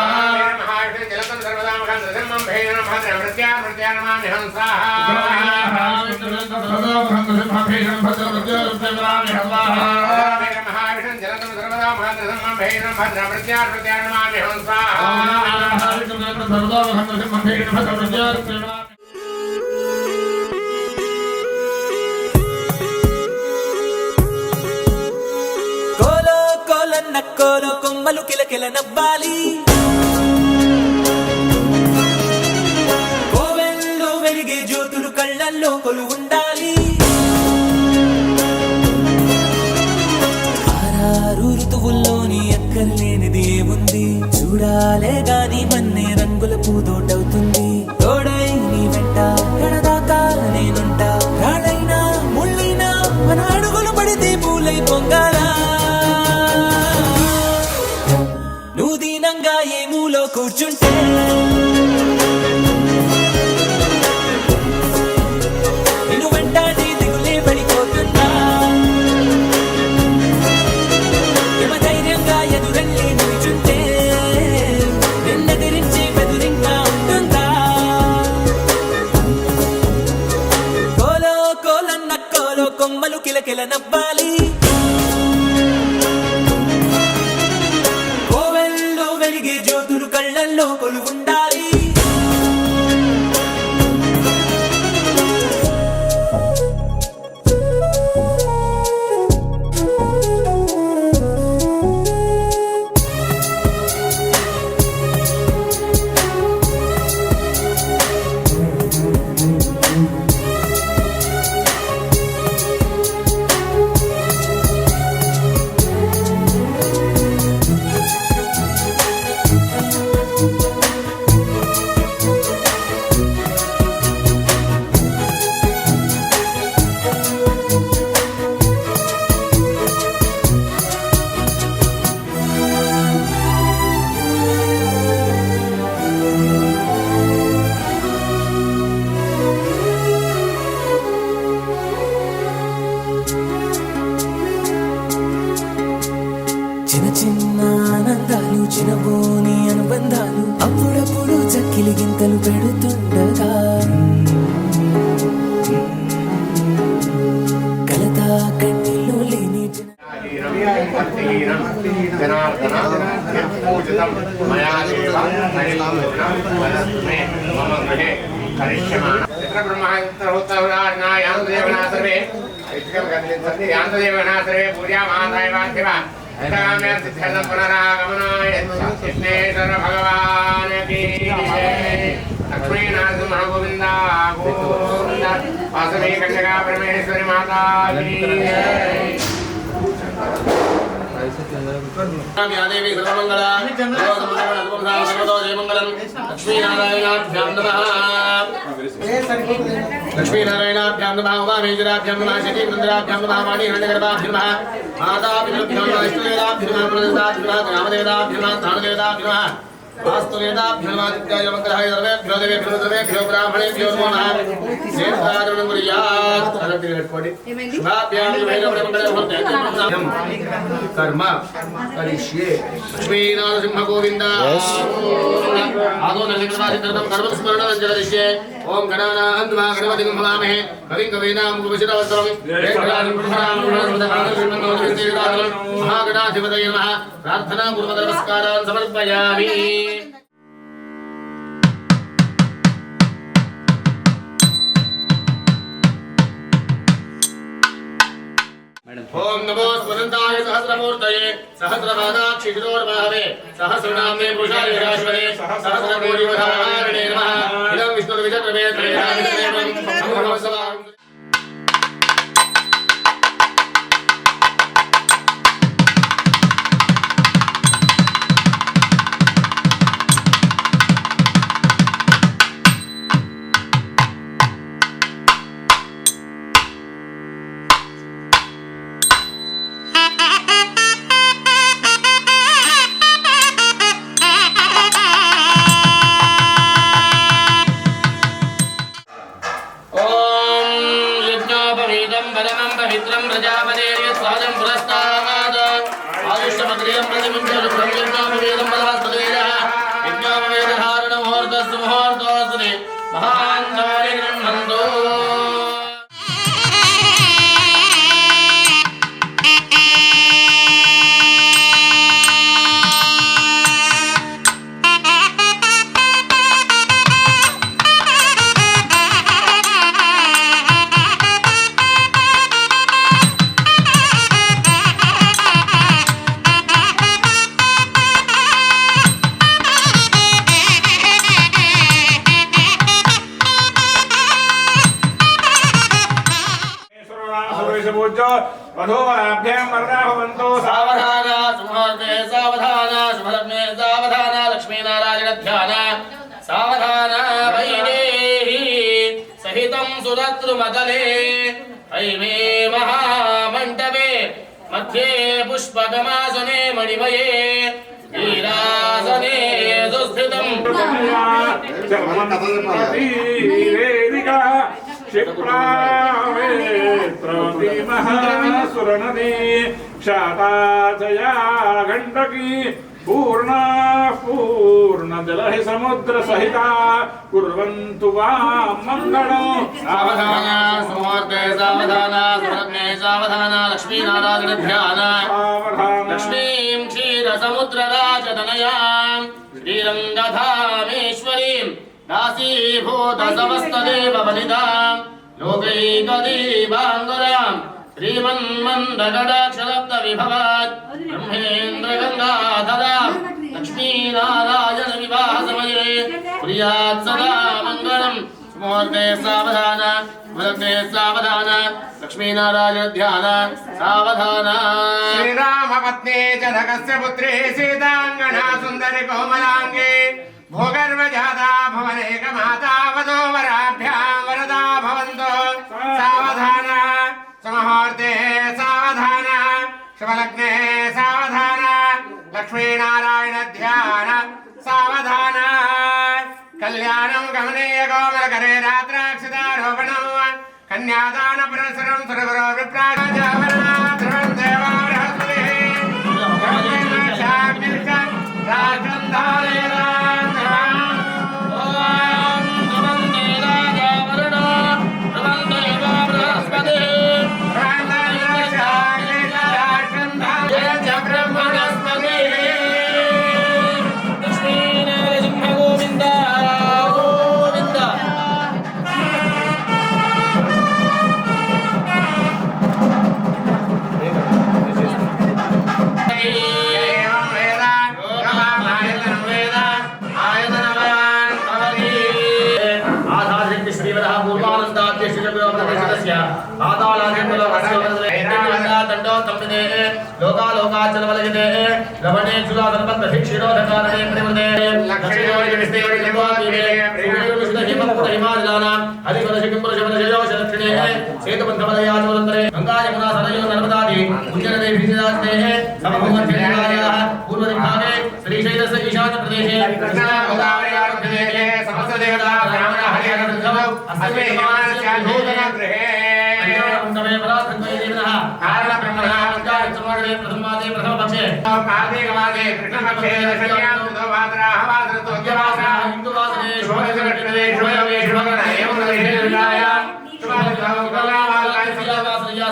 जलतं सर्वदामहं नृसिंहं भीषणं भद्रं प्रत्यानमामि हम स्वाहा महाविष्णुं जलतं सर्वदामहं नृसिंहं भीषणं भद्रं प्रत्यानमामि हम स्वाहा కోలో కోలన్న కోలో కొమ్మలు కిలకిల నవ్వాలి కోవెల్లో వెలిగే జ్యోతులు కళ్ళల్లో కొలు ఉండాలి ఆరారు ఋతువుల్లోని ఎక్కర్లేనిది ఏముంది చూడాలే గాని మన్నే రంగుల పూదోటవుతుంది తోడై నీ వెంట కడదాకా నేనుంటా రాడైనా ముళ్ళైనా మన అడుగులు పడితే పూలై పొంగాలా నువ్వు దీనంగా ఏ మూలో కూర్చుంటే నిన్ను వెంటాడి దిగులే పడిపోతుందా ధైర్యంగా ఎదురెళ్ళి నిల్చుంటే నిన్నెదిరించి బెదురింకా ఉంటుందా కోలో కోలన్న కోలో కొమ్మలు కిలకిల నవ్వాలి కోవెల్లో వెలిగే జ్యోతులు కళ్ళల్లో కొలు ఉండాలి వంకలు పెడుతుండగా కలతా కన్నీళ్ళు లేని జనార్దన పూజితం మయా దేవ హరినామం మే మమ గృహే కరిష్యమాణ ఇతర బ్రహ్మాంతరహుతవరాజ్ఞాయాం దేవనా సర్వే ఐతికం గంధించండి యాంతదేవనా సర్వే పూజామాదాయవాధివ ఇతగామ్య సిద్ధం పునరాగమనాయ విఘ్నేశ్వర భగవాన్ కీ లక్ష్మీనారసింహ గోవింద గోవింద వాసవి కన్యకా పరమేశ్వరి మాతా కీ దేవి సర్వమంగళ జయమంగళం లక్ష్మీనారాయణాభ్యాం నమః లక్ష్మీనారాయణాభ్యాం నమః ఉమామేశ్వరాభ్యాం నమః శచీంద్రాభ్యాం నమః వాణీహరణగర్భాభ్యాం నమః మాతాపితృభ్యాం నమః ఇష్టదేవతాభ్యాం నమః ప్రదేవతాభ్యాం నమః గ్రామదేవతాభ్యాం నమః స్థానదేవతాభ్యాం నమః వాస్తుదేవతాభ్యాం నమః దివ్యాయ మంగళాయ సర్వేభ్యో దేవేభ్యో సర్వేభ్యో బ్రాహ్మణేభ్యో నమో నమః సేవాదనం కుర్యాత్ అనంతి పెట్టుకోండి శుభాభ్యాం మంగళం కర్మ కరిష్యే లక్ష్మీనారసింహ గోవింద ఆదో నరసింహ కర్మస్మరణం కరిష్యే ఓం గణానాం త్వా గణపతిం భవామహే కవిం కవీనాం ఉపవిశిరవస్త్రం మహాగణాధిపతయే నమః ప్రార్థనా పూర్వక నమస్కారాన్ సమర్పయామి ఓం నమో స్వనంతాయ సహస్రమూర్తయే సహస్రపాదాక్షి శిరోర్మహవే సహస్రనామే పురుషాయ విరాశ్వరే సహస్రకోటివధారణే నమః ఇదం విష్ణుర్విచక్రమే త్రయామిదేవం సమస్తవాం పరమం పవిత్రం ప్రజాపదేర్యస్వాదం పురస్తాద్ ఆయుష్యమగ్రియం ప్రతిముంచరుక్రం యజ్ఞోపవేదం పరమస్పదేయః యజ్ఞోపవేదధారణ ముహూర్తస్సు ముహూర్తోస్మి మహాంతాని గృహ్ణంతో వధూవరాభ్యాం వరదా భవంతో సావధాన సుముహూర్తే సావధాన శుభలగ్నే సావధాన లక్ష్మీనారాయణ ధ్యాన సావధాన వైదేహి సహితం సురద్రుమదలే హైమే మహామంటపే మధ్యే పుష్పకమాసనే మణిమయే వీరాసనే సుస్థితం వేదికా క్షిప్రావేత్రవతీమహాసురనदी శాతాచయా గండకీ పూర్ణా పూర్ణజలహి సముద్ర సహిత కుర్వంతు వాం మంగళం సావధాన సుముహూర్తే సావధాన సురగ్నే సావధాన లక్ష్మీనారాయణ ధ్యాన లక్ష్మీం క్షీరసముద్రరాజతనయాం శ్రీరంగధామేశ్వరీం దాసీభూత సమస్తదేవ బలిదాం లోకైకదీపాంగురాం శ్రీమన్మందగడాక్షరప్త విభవాత్ బ్రహ్మేంద్ర గంగాధరాం లక్ష్మీనారాయణ వివాహ సమయే ప్రియాత్ సదా మంగళం ముహూర్తే సావధాన ముహూర్తే సావధాన లక్ష్మీనారాయణ ధ్యాన సావధాన శ్రీరామపత్నే జనకస్య పుత్రే సీతాంగనా సుందరి కోమలాంగే భూగర్భజాతా భవనేక మాతా వధూవరాభ్యాం వరదా భవంతు సావధాన సుముహూర్తే సావధాన శుభలగ్నే సావధాన లక్ష్మీనారాయణ ధ్యాన సావధాన కళ్యాణం గమనీయ కోమలకరే రాత్రాక్షితారోపణం కన్యాదాన పురస్సరం సురగురో విప్రాజావరణ ధ్రువం దేవా బృహస్పతిః రాష్ట్రం ధారయరా ఆదాలాదిముల వస్యవదలే దండో తమ్మిదే లోకాలోకాచలవలగిదే లవణే సుగాధనపత్ర క్షీరోధకారనే ప్రతివదే లక్ష్మీయోగి విష్ణుయోగి లింగోపీడే ప్రేమయోగి విష్ణు హిమపుర హిమాలయానా అధిపదశికింపుర శివదశయోషదక్షిణే సేతుబంధమలయాచవరంతరే గంగా యమునా సరయూ నర్మదాది పుణ్యనదే విజిదాస్తే సమభూమధ్యదేవాలయాః పూర్వదిగ్భాగే శ్రీశైలస్య ఈశాన్య ప్రదేశే కృష్ణా గోదావరి ఆరభ్యదేశే సమస్త దేవతా బ్రాహ్మణ హరిహరదుర్గమ అస్మే హిమాలయాఛాధూతన గృహే అంజనమే పరాధన్వే దేవనః కారణ బ్రహ్మణః పంచాయత్సమాగరే ప్రథమాదే ప్రథమపక్షే కార్తీకమాదే కృష్ణపక్షే దశమ్యాం భాద్రాః భాద్రతో ఉద్యమాసః హిందువాసనే శోభకృష్ణదే శోభవే శోభగణ ఏవం విశేషాయ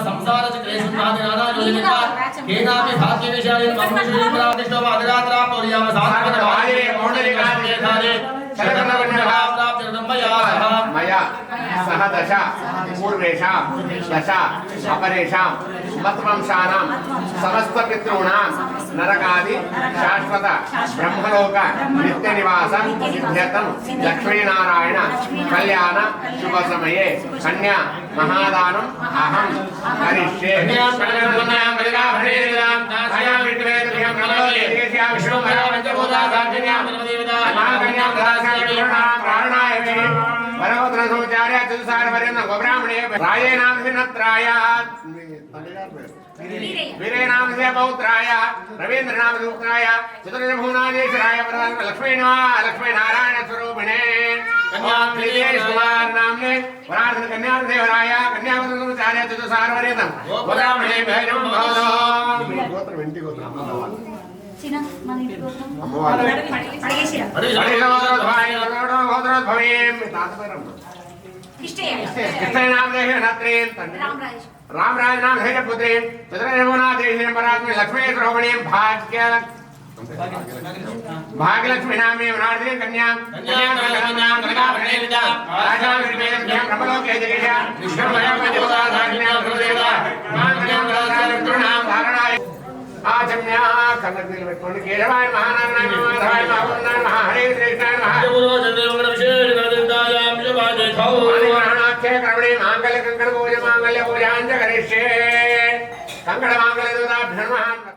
సంసార క్లేశుభాది నానా యోజనిత కేనాపి భాగ్య విషయాన్ని మమ్మేశ్వరీంద్ర కృష్ణవ అదరాత్రా పౌర్యామ సాత్వత వాయే మౌండలికాదే ధారే శరణవన్నః ప్రాప్తిర్మయా మయా సహ దశ పూర్వేషాం దశ అపరేషాం మత్వంశానాం సమస్త పితॄణాం నరకాది శాశ్వత బ్రహ్మలోక నిత్య నివాస సిద్ధ్యర్థం లక్ష్మీనారాయణ కళ్యాణ శుభ సమయే కన్యా మహాదానం అహం కరిష్యే వీరేనామసే పౌత్రాయ రవీంద్రనామసూత్రాయ చతుర్భువనాధీశ్వరాయ లక్ష్మీనారాయణ స్వరూపిణే కన్యాకుమారనామ్నే వరాధన కన్యాదేవరాయ కన్యాకుమార్య చతుసారవరేతం గోబ్రాహ్మణే భైరవం భవదో గోత్రం ఇంటి గోత్రం रामराज नाम है पुत्री चतुर्भुवनाधीश्वरी परात्मे लक्ष्मी द्रौपदी भाग्यलक्ष्मी नामे वनार्दे कन्या राजा ब्रह्मलोके जगेशा आचम्या कन्नडिल पेट्टुकोंडि केशवाय महानारायण माधवाय माधवाय हरे कृष्णाय महादेवाय कर्मणे मांगल्य कंकण पूज मांगल्य पूजांच करिष्ये कंकण मांगल्य दूताभ्यं महान्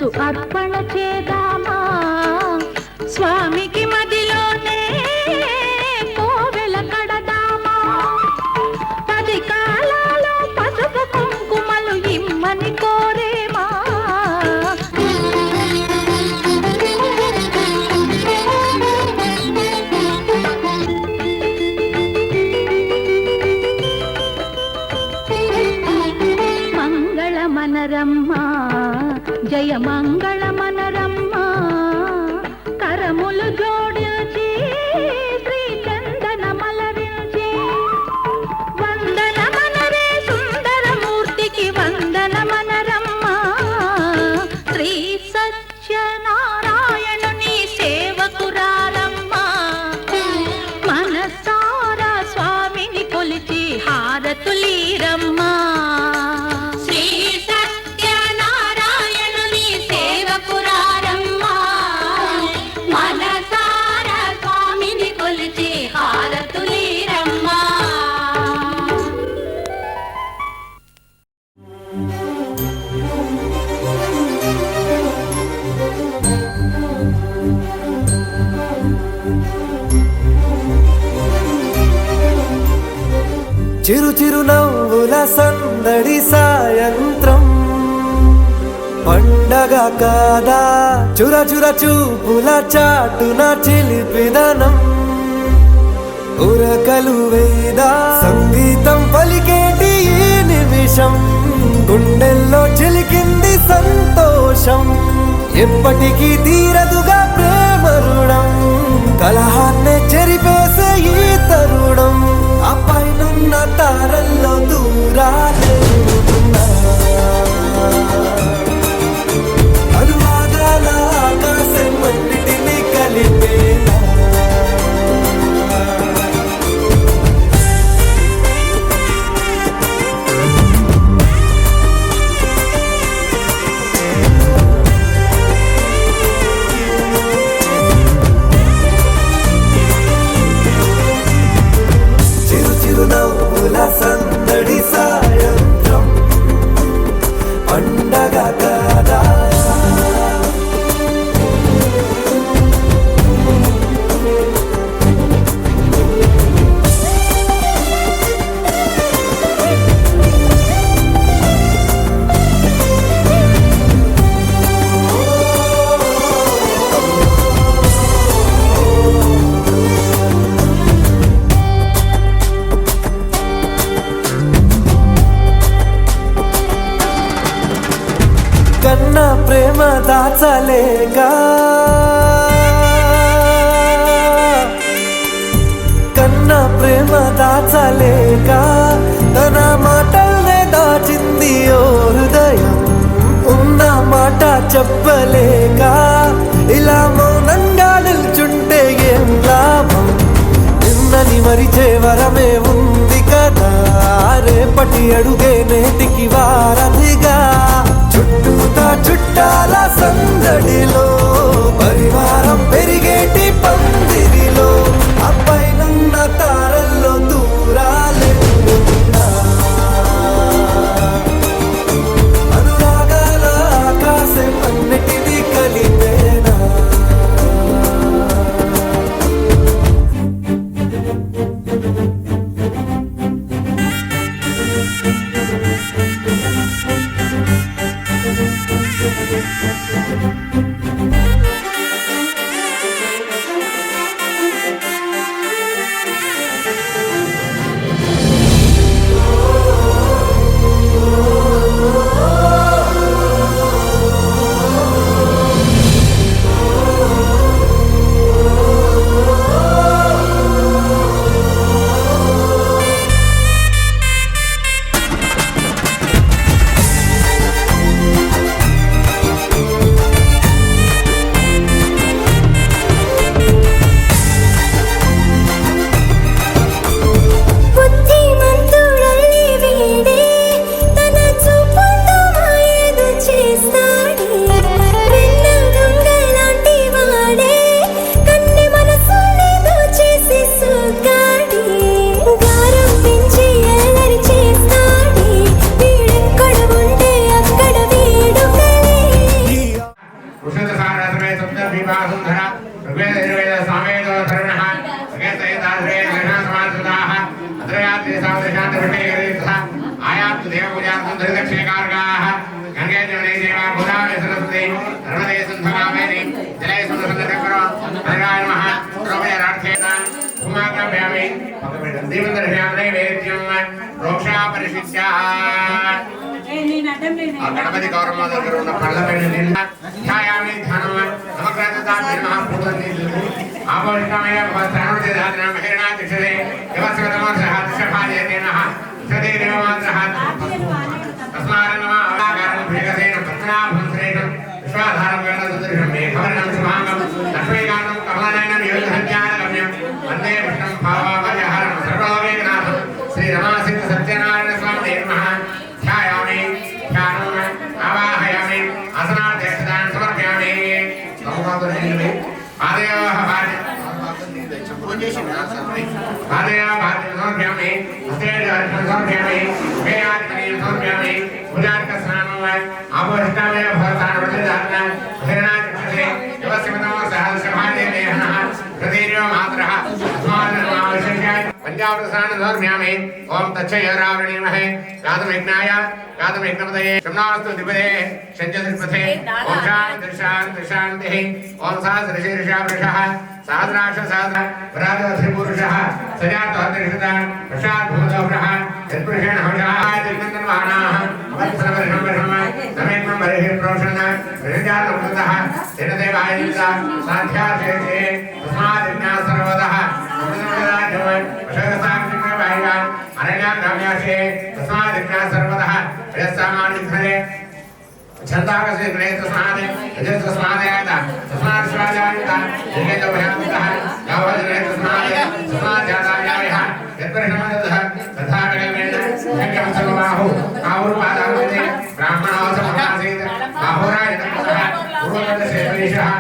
మనసు అర్పణ చేద్దామా స్వామికి మదిలోనే కోవెల కడదామా 10 కాలాలో పసుపు కుంకుమలు ఇమ్మని కోరేమా మనరమ్మా జయ మంగళ మనరమ్మా కరములు జోడించి శ్రీ చందన మలరించి వందన మనరే సుందరమూర్తికి వందన మనరమ్మా శ్రీ సత్యనారాయణుని సేవకురారమ్మా మనసారా స్వామిని కొలిచి హారతులీరమ్మా చిరు చిరు నవ్వుల సందడి సాయంత్రం పండగ కాదా చుర చుర చూపుల చాటున చిలిపిదనం ఉరకలు వేదా సంగీతం పలికేటి ఈ నిమిషం గుండెల్లో చిలికింది సంతోషం ఎప్పటికీ తీరదుగా ప్రేమ రుణం కలహాన్నే చెరిపేసే ఈ తరుణం అపైనున్న తారల్లో దూరాలే అనువాదాల ఆకాశం అన్నిటినీ కలిపేలా చిరునవ్వుల సందడి సాయంత్రం పండగ కాదా కన్నా ప్రేమ దాచలేక కన్నా ప్రేమ దాచలేక తన మాటల్నే దాచింది ఓ హృదయం ఉన్న మాట చెప్పలేక ఇలా మౌనంగా నిల్చుంటే ఏం లాభం నిన్నని మరిచే వరమే ఉంది కదా రేపటి అడుగే నేటికి వారధిగా చుట్టూతా చుట్టాల సందడిలో పరివారం పెరిగేటి పందిరిలో అపైనున్న తారల్లో దూరాలే అనురాగాల ఆకాశం అన్నిటినీ కలిపేనా ऋग्वेद यजुर्वेद सामवेद धर्मः सकेतयताश्रे समासदाः अत्रयात्रे सावदेशान्त विषयकरीतः आयात् देव पूजार्थं धरिदक्षिणकारकाः गंगे जमुने देवा गोदावरी सरस्वती नर्मदे सिन्धुकावेरी जले सुन्दरचक्रो भद्राय नमः रोमयार्थेन भूमाग्रभ्यामि दीपन्दर्भ्यामि नैवेद्यं रोक्षा परिशिष्याः गणपति गौरव దగ్గర ఉన్న పళ్ళ పైన నిన్న ఛాయామి ధ్యానం నమగ్రహదామి మహాపూర్ణి ఆభరణమయ భవతానుదే ధారణ మహిళా తిషదే యవస్వతమ సహస్రపాదేనః సదేదేవమాత్రః తస్మారణమ ఆకారం భేగసేన పత్నాభం శ్రేణం విశ్వాధారం వేణసుదర్శం మేఘవర్ణం శుభాంగం లక్ష్మీకాంతం కమలనయనం యోగహత్యానగమ్యం వందే విష్ణుం భావవజహరం సర్వలోకైకనాథం శ్రీ రమాసిద్ధ సత్యనారాయణ స్వామి నమః ధ్యాయామి ధ్యానం ఆవాహయామి ఆసనార్థేష్టాన్ సమర్పయామి సమర్పయామి ఆదేవః భార్య సమర్పయామి సమర్పయామి వేయాత్మని సమర్పయామి పూజార్క స్నానం ఆపోహిష్టామే భవతాన్ వృద్ధిదాన హిరణాచక్షే యువస్యమతమో సహస్రభాదేనః ప్రతిర్యో మాత్రః స్మారణమావశిష్యాయ పంచామృత స్నానం సమర్పయామి ఓం తచ్చయరావణీమహే గాతమయజ్ఞాయ गातमेकपदये शम्नास्तु दिपदे शञ्जदिष्पथे ओम शान्तिः ओम सहस्रशीर्षः वृषः सहस्राक्ष सहस्र पराजवधिपुरुषः सजातोहर्षः प्रसाद्भूतोषः यत्पुरुषेण हंसः दिग्नन्दनवाहनाः वत्सरवर्षं वर्षं नमेकं बर्हिः प्रोषण ऋजातमुतः दिनदेवाय निमित्ता साध्याशेषे तस्माद् सर्वतः अरण्याग्राम्याशे तस्माद् सर्वतः यस्सामान्यधरे छन्दाकस्य ग्रहे तस्माद् यजस्तस्मादयात तस्माद् शिवाजायत यज्ञो भयान्तः यावज्ग्रहे तस्माद् जातायायः यत्परिषमदः तथा विकल्पेन यज्ञं सर्वबाहु कावुरुपादावते ब्राह्मणो समासीत् बाहुराय तपसः पूर्वतसेवैषः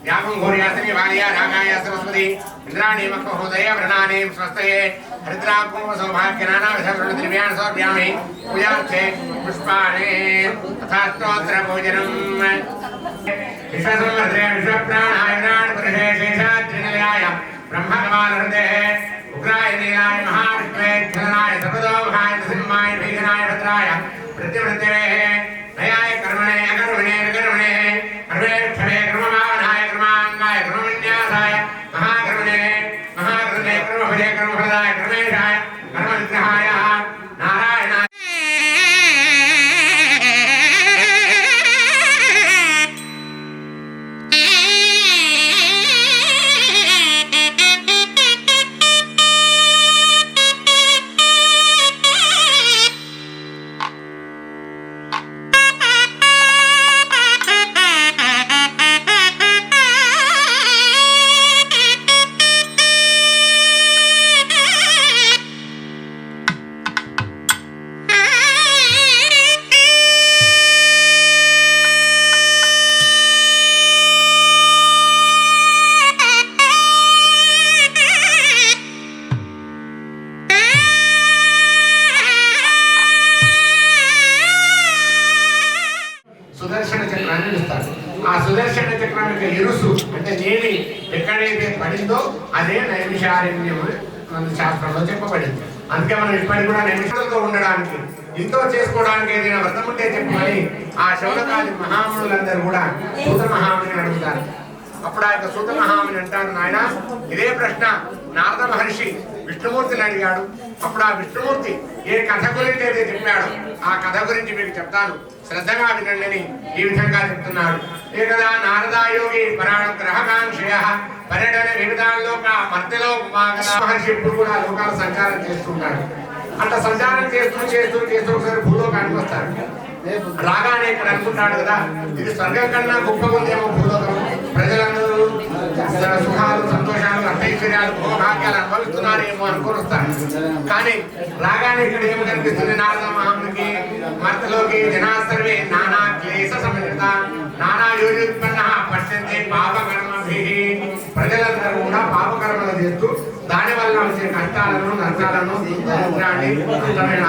यागं घोर्यासनि वालिया रागाय सरस्वती इंद्राणी मखोदय व्रणानि स्वस्तये हरिद्राकुम सौभाग्यनाना विधवृण द्रव्याणि समर्पयामि पूजार्थे पुष्पाणि तथा स्तोत्र पूजनम् विश्वसंवर्धने विश्वप्राणाय प्राणपुरुषे शेषाद्रिनिलयाय ब्रह्मकपालहृदये उग्राय नीलाय महाविष्णवे धनाय सर्वतोमुखाय नृसिंहाय भीषणाय भद्राय प्रत्यवृत्तवे नयाय कर्मणे अकर्मणे विकर्मणे कर्मेक्षणे कर्ममावनाय कर्माङ्गाय कर्मविन्यासाय महाकर्मणे महाकर्मणे कर्मभजे कर्मफलदाय कर्मेशाय कर्मविग्रहाय नारायणाय సుదర్శన చక్రాన్ని ఇస్తారు. ఆ సుదర్శన చక్రం యొక్క ఇరుసు అంటే నేమి ఎక్కడైతే పడిందో అదే నైమిషారణ్యం మన శాస్త్రంలో చెప్పబడింది. అందుకే మనం ఇప్పటికి కూడా నైమిషాలతో ఉండడానికి ఇంతో చేసుకోవడానికి ఏదైనా వ్రతం ఉంటే చెప్పమని ఆ శౌనకాది మహామునులందరూ కూడా సూత మహాముని అడుగుతారు. అప్పుడు ఆ యొక్క సూత మహాముని అంటాడు, నాయన ఇదే ప్రశ్న నారద మహర్షి విష్ణుమూర్తిని అడిగాడు. అప్పుడు ఆ విష్ణుమూర్తి ఏ కథ గురించి అయితే చెప్పాడు ఆ కథ గురించి మీకు చెప్తాను, శ్రద్ధగా వినండి ఈ విధంగా చెప్తున్నాడు. ఏకదా నారదాయోగి పరాణగ్రహకాంక్షయ పర్యటన వివిధాల్లోక మధ్యలో మహర్షి ఇప్పుడు కూడా లోకాల సంచారం చేస్తుంటాడు. అట్లా సంచారం చేస్తూ చేస్తూ చేస్తూ ఒకసారి భూలోకానికి వస్తాడు. రాగానే ఇక్కడ అనుకుంటాడు కదా, ఇది స్వర్గం కన్నా గొప్పగా ఉందేమో భూలోకం, ప్రజలందరూ సుఖాలు సంతోషాలు రాజ్యాలు భోగభాగ్యాలు అనుభవిస్తున్నారేమో అనుకుని వస్తాడు. కానీ రాగానే ఇక్కడ ఏమి కనిపిస్తుంది నారద మహామునికి మధ్యలోకి జనా సర్వే నానా క్లేశ సమృత నానా యోజోత్పన్న పశ్యంతే పాపకర్మభిః. ప్రజలందరూ కూడా పాపకర్మలు చేస్తూ దాని వల్ల వచ్చే కష్టాలను నష్టాలను దరిద్రాన్ని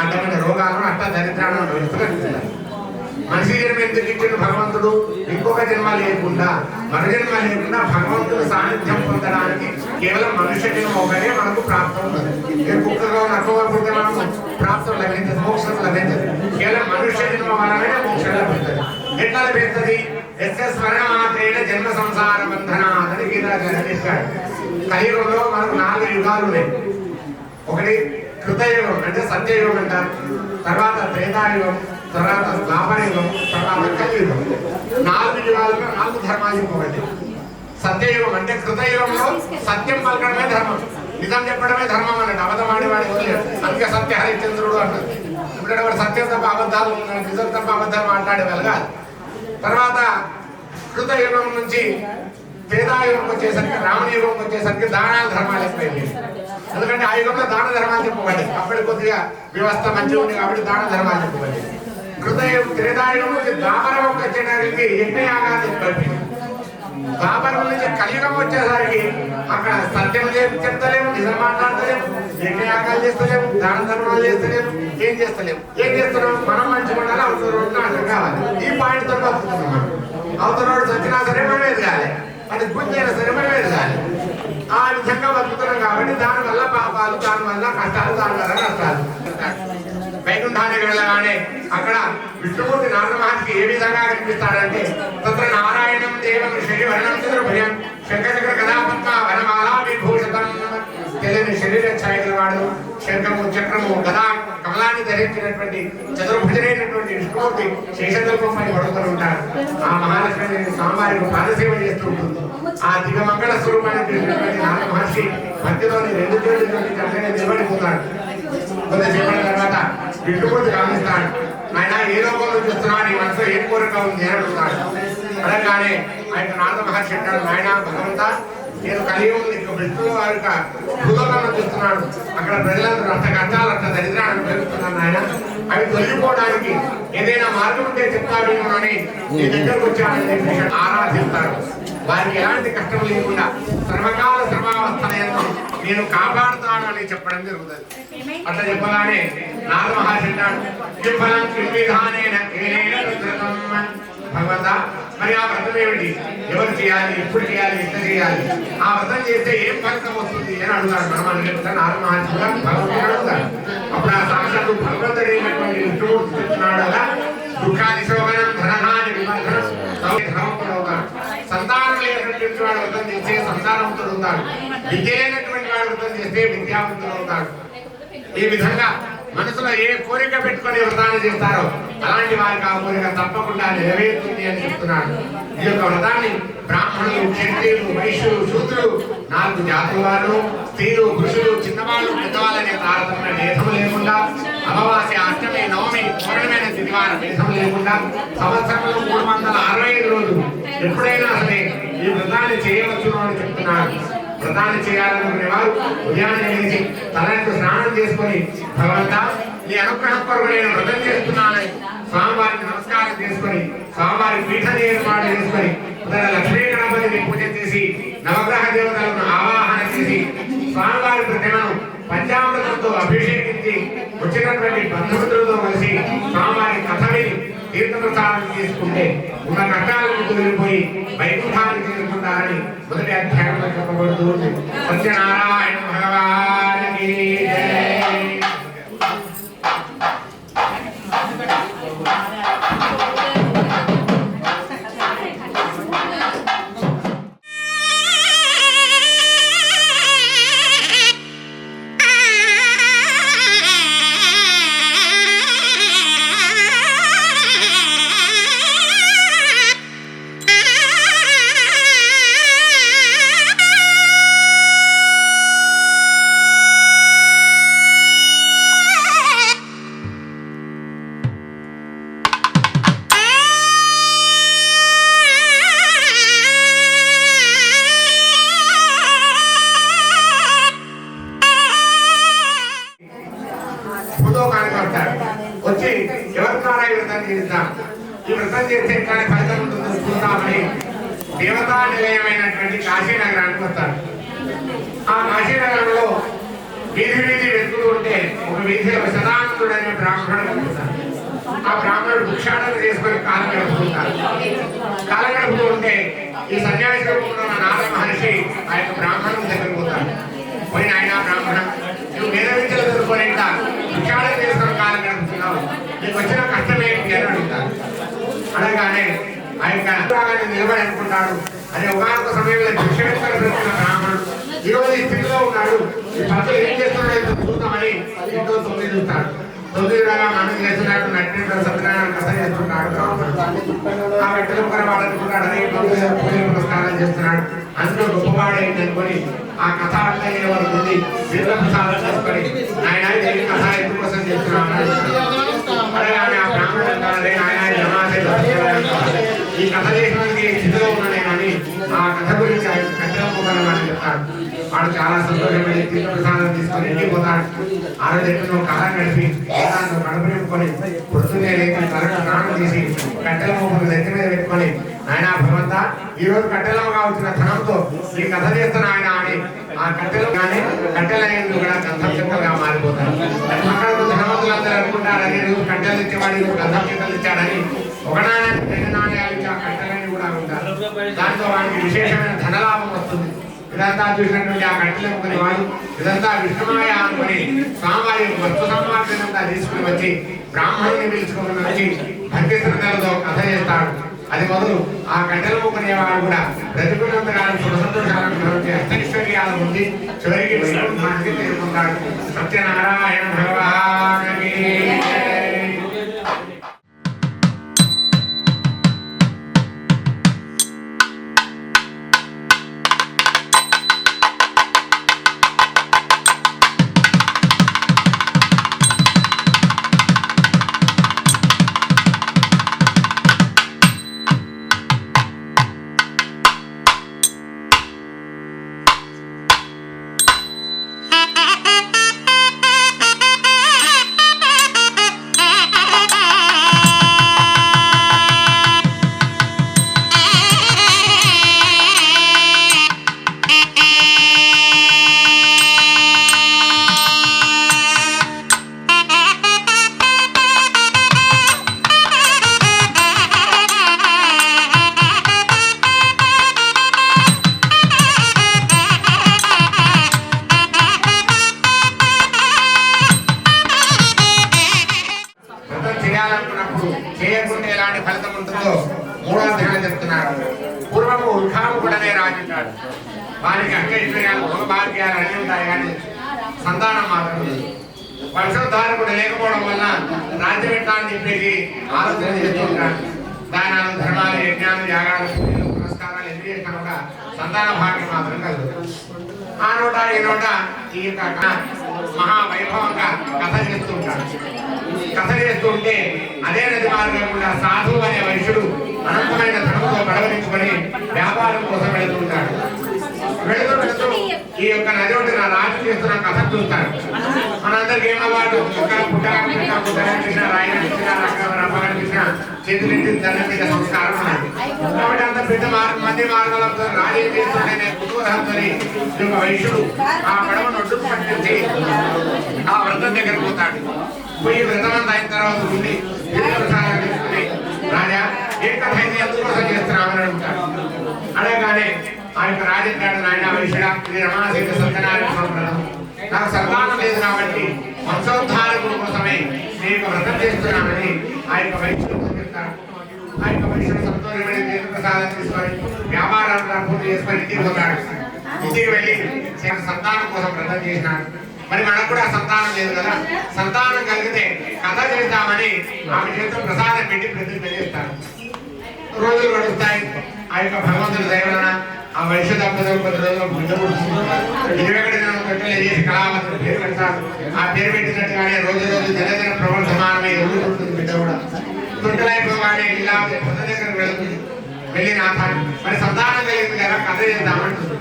అడ్డమైన రోగాలను అట్ట దరిద్రాలను అనుభవిస్తూ కనిపిస్తున్నారు. మనిషి జన్మ ఎందుకు ఇచ్చిన భగవంతుడు ఇంకొక జన్మ లేకుండా మరు జన్మ లేకుండా భగవంతుడు సాన్నిధ్యం పొందడానికి కేవలం మనుష్య జన్మ ఒకటే మనకు ప్రాప్తం ఉన్నది. కుక్కగా నక్కగా పుడితే మనకు ప్రాప్తం లభించదు, మోక్షం లభించదు. కేవలం మనుష్య జన్మ వలనే మోక్షం లభిస్తుంది. ఎట్లా లభిస్తుంది? స్మరణ మాత్రేణ జన్మ సంసార బంధన అని గీతాచార్యుడు చెప్పాడు. కలియుగంలో మనకు 4 యుగాలు ఉన్నాయి. ఒకటి కృతయుగం అంటే సత్యయుగం అంటారు, తర్వాత త్రేతాయుగం, తర్వాత ద్వాపరయుగం, తర్వాత కలియుగం. 4 యుగాలుగా 4 ధర్మాలు చెప్పబడి. సత్యయుగం అంటే కృతయుగంలో సత్యం పలకడమే ధర్మం, నిజం చెప్పడమే ధర్మం అన్నట్టు. అబద్ధం ఆడేవాడి వదిలేదు. అందుకే సత్య హరిశ్చంద్రుడు అన్నది. ఇప్పుడు వాడు సత్యం తప్ప అబద్ధాలు, నిజం తప్ప అబద్ధాలు మాట్లాడే వెళ్ళగాలి. తర్వాత కృతయుగం నుంచి త్రేతాయుగం వచ్చేసరికి, రామయుగం వచ్చేసరికి దానాల ధర్మాలు ఎక్కువైంది. ఎందుకంటే ఆ యుగంలో దాన ధర్మాలు చెప్పబడి, అప్పటి కొద్దిగా వ్యవస్థ మంచిగా ఉంది కాబట్టి దాన ధర్మాలు చెప్పబడి. త్రేతాయుగం నుంచి ద్వాపరం వచ్చేసరికి యజ్ఞయాగాలు చెప్పబడి, ద్వాపరం నుంచి కలియుగం వచ్చేసరికి అక్కడ సత్యం చెప్తలేము, నిజం మాట్లాడతలేము, యజ్ఞయాగాలు చేస్తలేము, దాన ధర్మాలు చేస్తలేము, ఏం చేస్తున్నాం? మనం మంచిగా ఉండాలి, అవతల రోడ్డు అర్థం కావాలి. ఈ పాయింట్ తో బతుకుతున్నాం. అవతల రోడ్డు చచ్చినా సరే మనం ఎదగాలి, అది గుంజైనా సరే మనం ఎదగాలి. ఆ విధంగా బతుకుతున్నాం కాబట్టి దానివల్ల పాపాలు, దానివల్ల కష్టాలు, దానివల్ల నష్టాలు. వైకుంఠానికి వెళ్ళగానే అక్కడ విష్ణుమూర్తి నారద మహర్షికి ఏ విధంగా కనిపిస్తాడంటే తత్ర నారాయణం దేవం శ్రీవర్ణం చతుర్భుజం శంకచక్ర కథాపద్మ వనమాలా విభూషితం. తెలియని శరీర ఛాయగలవాడు, శంఖము చక్రము గదా కమలాన్ని ధరించినటువంటి చతుర్భుజనైనటువంటి విష్ణుమూర్తి శేషదల్పంపై పడుతూ ఉంటాడు. ఆ మహాలక్ష్మి స్వామివారికి పాదసేవ చేస్తూ ఉంటుంది. ఆ దిగమంగళ స్వరూపాన్ని నారద మహర్షి మధ్యలోని 2 చేతులు నిలబడిపోతాడు. కొంతసేపటి తర్వాత విష్ణుమూర్తి గమనిస్తాడు. ఆయన ఏ లోకంలో చూస్తున్నాడు, నీ మనసులో ఏం కోరిక ఉంది అని అడుగుతాడు. అనగానే ఆయన నారద మహర్షి అంటాడు, నాయన భగవంతా, నేను కలియుగం విష్ణువు వారి భూలోకంలో చూస్తున్నాడు. అక్కడ ప్రజలందరూ అంత కష్టాలు, అంత దరిద్రాన్ని అనుభవిస్తున్నాను నాయన. అవి తొలగిపోవడానికి ఏదైనా మార్గం ఉంటే చెప్తాడు అని నీ దగ్గరకు వచ్చానని చెప్పి ఆరాధిస్తారు. వారికి ఎలాంటి కష్టం లేకుండా సర్వకాల సర్వావస్థలను నేను కాపాడుతాను అని చెప్పడం జరుగుతుంది. అట్లా చెప్పగానే నారద మహర్షి అంటాడు, భగవంతా, మరి ఆ వ్రతం ఏమిటి? ఎవరు చేయాలి, ఎప్పుడు చేయాలి, ఎట్లా చేయాలి? ఆ వ్రతం చేస్తే ఏం ఫలితం వస్తుంది అని అడుగుతాడు. మనం అనుకుంటా నారద మహర్షి భగవంతుడు అడుగుతాడు. అప్పుడు ఆ సాక్షాత్తు భగవంతుడు అయినటువంటి విష్ణుమూర్తి చెప్తున్నాడు కదా, దుఃఖాది శోభనం ధనహాని విమర్శనం అవుతాడు. సంతానం లేనటువంటి వాడు వ్రతం చేస్తే సంతానవంతుడు అవుతాడు. విద్య లేనటువంటి వాడు వ్రతం చేస్తే విద్యావంతుడు అవుతాడు. ఈ విధంగా మనసులో ఏ కోరిక పెట్టుకొని వ్రతాన్ని చేస్తారో అలాంటి వారికి ఆ కోరిక తప్పకుండా నెరవేరుతుంది అని చెప్తున్నాడు. ఈ యొక్క వ్రతాన్ని బ్రాహ్మణులు, క్షత్రియులు, వైశ్యులు, శూద్రులు, 4 జాతుల వారు, స్త్రీలు, పురుషులు, చిన్నవాళ్ళు, పెద్దవాళ్ళనే తారతమ్య భేదం లేకుండా, అమావాస్య, అష్టమి, నవమి, పౌర్ణమైన తిథివారం భేదం లేకుండా సంవత్సరంలో 365 రోజులు ఎప్పుడైనా సరే ఈ వ్రతాన్ని చేయవచ్చును అని చెప్తున్నాడు. వ్రతాన్ని చేయాలనుకునే వారు ఉదయాన్నే లేచి తలంటు స్నానం చేసుకొని, భగవంతా, నీ అనుగ్రహం కొరకు నేను వ్రతం చేస్తున్నానని స్వామివారికి నమస్కారం చేసుకొని, స్వామివారి పీఠం ఏర్పాటు చేసుకొని, లక్ష్మీ గణపతిని పూజ చేసి, నవగ్రహ దేవతలను ఆవాహన చేసి, స్వామివారి ప్రతిమను పంచామృతంతో అభిషేకించి వచ్చినటువంటి బంధుమిత్రులతో కలిసి స్వామివారి కథ విని తీర్థప్రసాదం చేసుకుంటే ఉన్న కష్టాలను తొలగిపోయి వైకుంఠానికి చేరుకుంటారని మొదటి అధ్యాయంలో చెప్పబడుతూ ఉంది. సత్యనారాయణ భగవానికి జై. వ్రతం చేద్దాం, ఈ వ్రతం చేస్తే ఎట్లాంటి ఫలితం ఉంటుందో చూద్దామని దేవతా నిలయమైనటువంటి కాశీ నగరానికి వస్తారు. ఆ కాశీ నగరంలో వీధి వీధి వెతుకుతూ ఉంటే ఒక వీధిలో సదానందుడు అనే బ్రాహ్మణుడు కలుగుతారు. ఆ బ్రాహ్మణుడు భిక్షాటన చేసుకొని కాలం గడుపుతుంటారు. కాలం గడుపుతూ ఉంటే ఈ సన్యాసి రూపంలో ఉన్న నారద మహర్షి ఆ యొక్క బ్రాహ్మణుని దగ్గరికి పోతారు. పోయిన ఆయన బ్రాహ్మణ, నువ్వు వేద విద్యలు చదువుకొని భిక్షాటన చేసుకొని కాలం గడుపుతున్నావు, నీకు వచ్చిన కష్టం ఏంటి అని అడుగుతారు. అనగానే ఆ యొక్క నిలబడి అనుకుంటాడు, అదే ఒకనొక సమయంలో భిక్షేశ్వర బ్రాహ్మణుడు ఈరోజు ఈ స్థితిలో ఉన్నాడు, ఈ భక్తులు ఏం చేస్తున్నాడో చూద్దామని ఇంట్లో 9 చూస్తాడు. 9 మనం చేస్తున్నాడు, నటిన సత్యనారాయణ కథ చేస్తున్నాడు. ఆ వ్యక్తులు కూడా వాడుకుంటాడు, అదే పూజ పురస్కారాలు చేస్తున్నాడు. అందులో గొప్పవాడు ఏంటనుకొని ఆ కథ అట్లా వరకు ఉంది ప్రసాదం చేసుకొని ఆయన కథ ఎందుకోసం చేస్తున్నాడు. అలాగే ఆ బ్రాహ్మణుడు ఈ కథ చేసినందుకు స్థితిలో ఉన్నాడే కానీ ఆ కథ గురించి ఆయన కట్టెలపోతాను అని చెప్తాడు. వాడు చాలా సంతోషపడి ప్రసాదం తీసుకొని ఇంటికి పోతాడు. ఆ రోజు ఎన్నో కథ గడిపి కడుపు నింపుకొని పొద్దున్నే లేక స్నానం చేసి కట్టెల మోపులు నెత్తి మీద పెట్టుకొని ఆయన భగవంతా ఈ రోజు కట్టెలగా వచ్చిన ధనంతో ఈ కథ చేస్తున్న ఆయన అని ఆ కట్టెలు కానీ కట్టెలయ్యేందుకు కూడా గంధం చెక్కలుగా మారిపోతారు. అక్కడ ధనవంతులందరూ అనుకుంటారు, అదే రోజు కట్టెలు ఇచ్చేవాడి గంధం చెక్కలు ఇచ్చాడని. ఒక నాణ్యాన్ని 2 నాణ్యాలు ఇచ్చి ఆ కట్టెలని కూడా ఉంటారు. దాంతో వాడికి విశేషమైన ధనలాభం వస్తుంది. ఇదంతా చూసినటువంటి ఆ కట్టెలు వాడు ఇదంతా విష్ణుమాయ అనుకుని స్వామివారి వస్తు సంపాదనంతా తీసుకుని వచ్చి బ్రాహ్మణుని పిలుచుకుని వచ్చి భక్తి శ్రద్ధలతో కథ చేస్తాడు. అది మొదలు ఆ కట్టెలు మొక్కునేవాడు కూడా ప్రతికూలంతరాలు సుఖ సంతోషాలను అష్టైశ్వర్యాల ఉంది. చివరికి వైకుంఠానికి చేరుకుంటాడు. సత్యనారాయణ భగవానికి చేయకుంటే ఎలాంటి ఫలితం ఉంటుందో 3వ అధ్యాయం చెప్తున్నాడు. పూర్వము ఉల్కాముకుడనే రాజున్నాడు. వారికి అష్టైశ్వర్యాలు భోగభాగ్యాలు అన్నీ ఉంటాయి కానీ సంతానం మాత్రం లేదు. వంశోద్ధారకుడు లేకపోవడం వల్ల రాజ్యం ఎట్లా అని చెప్పేసి ఆలోచన చేస్తూ ఉంటాడు. దానాలు, ధర్మాలు, యజ్ఞాలు, యాగాలు, పురస్కారాలు ఎన్ని చేసినా కూడా సంతాన భాగ్యం మాత్రం కలుగుతుంది. ఆ నోట ఈ నోట ఈ యొక్క మహావైభవంగా కథ చేస్తూ ఉంటాడు. కథ చేస్తుంటే అదే నది మార్గం కూడా సాధువు అనే వైశ్యుడు అనంతమైన ధనంతో గడవరించుకొని వ్యాపారం కోసం వెళుతుంటాడు. వెళుతూ వెళుతూ ఈ యొక్క నది ఒడ్డున రాజు చేస్తున్న కథ చూస్తాడు. మనందరికి ఏమవాడు పుట్టిన రాయి కనిపించిన చేతులెట్టి దండం మీద సంస్కారం ఉన్నది. కాబట్టి అంత పెద్ద మంది మార్గంలో రాజు ఏం చేస్తుంటే కుతూహలంతో ఈ యొక్క వైశ్యుడు ఆ పడవను ఒడ్డుకు పట్టించి ఆ వ్రతం దగ్గర పోతాడు. పోయి వ్రతం అంతా అయిన తర్వాత ఉండి తీసుకుని రాజా ఏ కథ అయితే ఎందుకోసం చేస్తున్నామని అడుగుతాడు. అడగగానే ఆ యొక్క రాజంటాడు, నాయన వైశ్యుడా ఇది రమాశేఖ సత్యనారాయణ వ్రతం, నాకు సంతానం లేదు కాబట్టి వంశోద్ధారకుల కోసమే నేను వ్రతం చేస్తున్నానని ఆ యొక్క వైశ్యుడు చెప్తాడు. ఆ యొక్క వైశ్యుడు సంతోషమైన ప్రసాదం తీసుకొని వ్యాపారాలను పూర్తి చేసుకొని ఇంటికి పోతాడు. ఇంటికి వెళ్ళి సంతానం కోసం వ్రతం చేసినాడు. మరి మనకు కూడా సంతానం లేదు కదా, సంతానం కలిగితే కథ చేద్దామని ఆమె చేతితో ప్రసాదం పెట్టి ప్రతిజ్ఞ చేస్తాడు. రోజులు గడుస్తాయి. ఆ యొక్క భగవంతుడి దైవలన ఆ వైశ్య దంపతులు 10 రోజులు బిడ్డ పుడుతుంది. 21 దినం కట్టెలు చేసి కళావతులు పేరు పెడతారు. ఆ పేరు పెట్టినట్టుగానే రోజు రోజు దినదిన ప్రవర్ధమానమై ఎదురు ఉంటుంది బిడ్డ కూడా. తొట్టలైపోగానే ఇలా పొద్దు దగ్గరకు వెళుతుంది. వెళ్ళి నాథ మరి సంతానం కలిగింది కదా కథ చేద్దామంటుంది.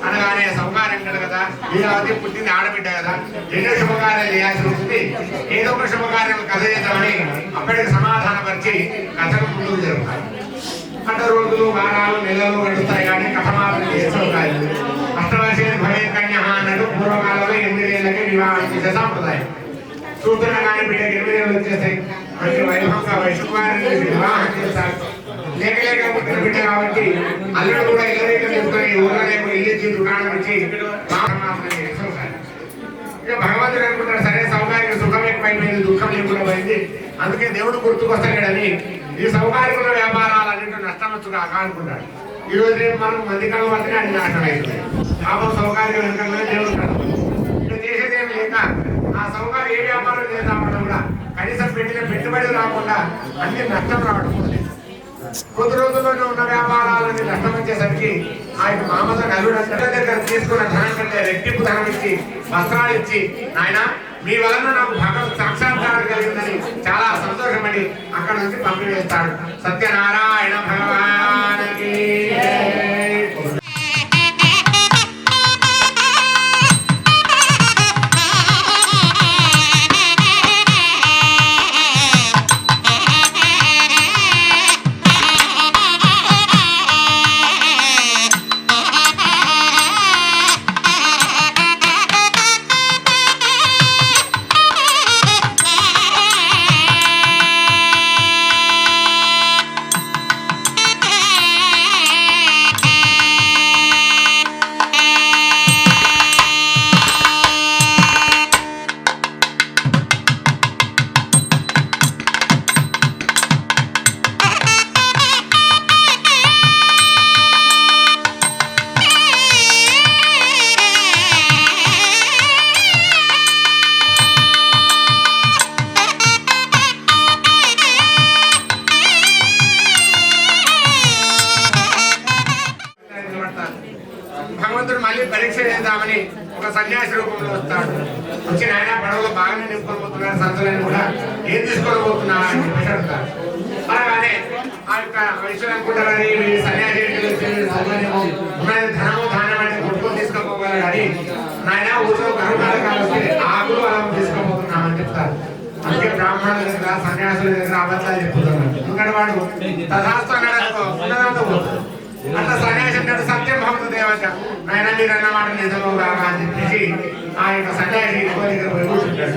అనగానే సౌకార్యం కదా, లీలావతి పుట్టింది ఆడబిడ్డ కదా, ఎన్నో శుభకార్యాలు చేయాల్సి ఉంటుంది. ఏదో ఒక శుభకార్యం కథ చేద్దామని అప్పటికి సమాధానపరిచి కథను ముందుకు జరుగుతారు. అట్ట రోజులు, వారాలు, నెలలు గడుస్తాయి కానీ కథ మాత్రం చేస్తూ కాదు. అష్టవర్షేది భవే కన్య అన్నట్టు పూర్వకాలంలో 8 ఏళ్ళకి వివాహం చేసే సాంప్రదాయం. చూస్తున్నా కానీ బిడ్డకి 8 ఏళ్ళు వచ్చేస్తాయి. మంచి వైభవంగా వైశువారిని వివాహం చేస్తారు. లేక పుట్టిన బిడ్డ కాబట్టి అల్లుడు కూడా ఇల్లరేక తీసుకొని ఊళ్ళో ఇల్లు దుకాణం ఇచ్చి ఇక భగవంతుడు అనుకుంటాడు, సరే సౌకర్యం సుఖం ఎక్కువైపోయింది, దుఃఖం లేకుండా పోయింది, అందుకే దేవుడు గుర్తుకొస్తాడని ఈ సౌకర్యముల వ్యాపారాలన్నింటి నష్టం వచ్చుగా అనుకుంటాడు. ఈ రోజు రేపు మనం మంది కళ పడితే అది నాశనం అవుతుంది. పాపం సౌకర్యం వెనుకనే దేవుడు ఇక్కడ చేసేదేమి లేక ఆ సౌకర్యం ఏ వ్యాపారం చేద్దామన్నా కూడా కనీసం పెట్టిన పెట్టుబడి రాకుండా అన్ని నష్టం రావడం. కొద్ది రోజుల్లోనే ఉన్న వ్యాపారాలన్నీ నష్టం వచ్చేసరికి ఆయన మామత నలుడు దగ్గర తీసుకున్న ధనం కంటే రెట్టింపు ధనం ఇచ్చి వస్త్రాలు ఇచ్చి, నాయన మీ వలన నాకు భగవత్ సాక్షాత్కారం కలిగిందని చాలా సంతోషపడి అక్కడ నుంచి పంపివేస్తాడు. సత్యనారాయణ భగవానికి భగవంతుడు మళ్ళీ పరీక్ష చేద్దామని ఒక సన్యాసి రూపంలో వస్తాడు. వచ్చి నాయన పడవలో బాగానే నింపుకొని పోతున్నారు, సంతులని కూడా ఏం తీసుకొని పోతున్నారు అని చెప్పేసి అడుగుతారు. అలాగానే ఆ యొక్క వయసులు అనుకుంటారని సన్యాసి ఉన్నది ధనము ధాన్యం అంటే కొట్టుకొని తీసుకోపోగలరు కానీ నాయన ఊరిలో కరుణాలు కావస్తే ఆకులు అలా తీసుకోబోతున్నామని చెప్తారు. అందుకే బ్రాహ్మణుల దగ్గర సన్యాసుల దగ్గర అబద్ధాలు చెప్తున్నారు. ఎందుకంటే వాడు తథాస్తు ఉన్నదంతా పోతుంది. అట్లా సన్యాసి అంటాడు, సత్యం భవతు దేవత, ఆయన మీరు అన్నమాట నిజము కాక అని చెప్పేసి ఆ యొక్క సన్యాసి దగ్గర పోయి కూర్చుంటాడు.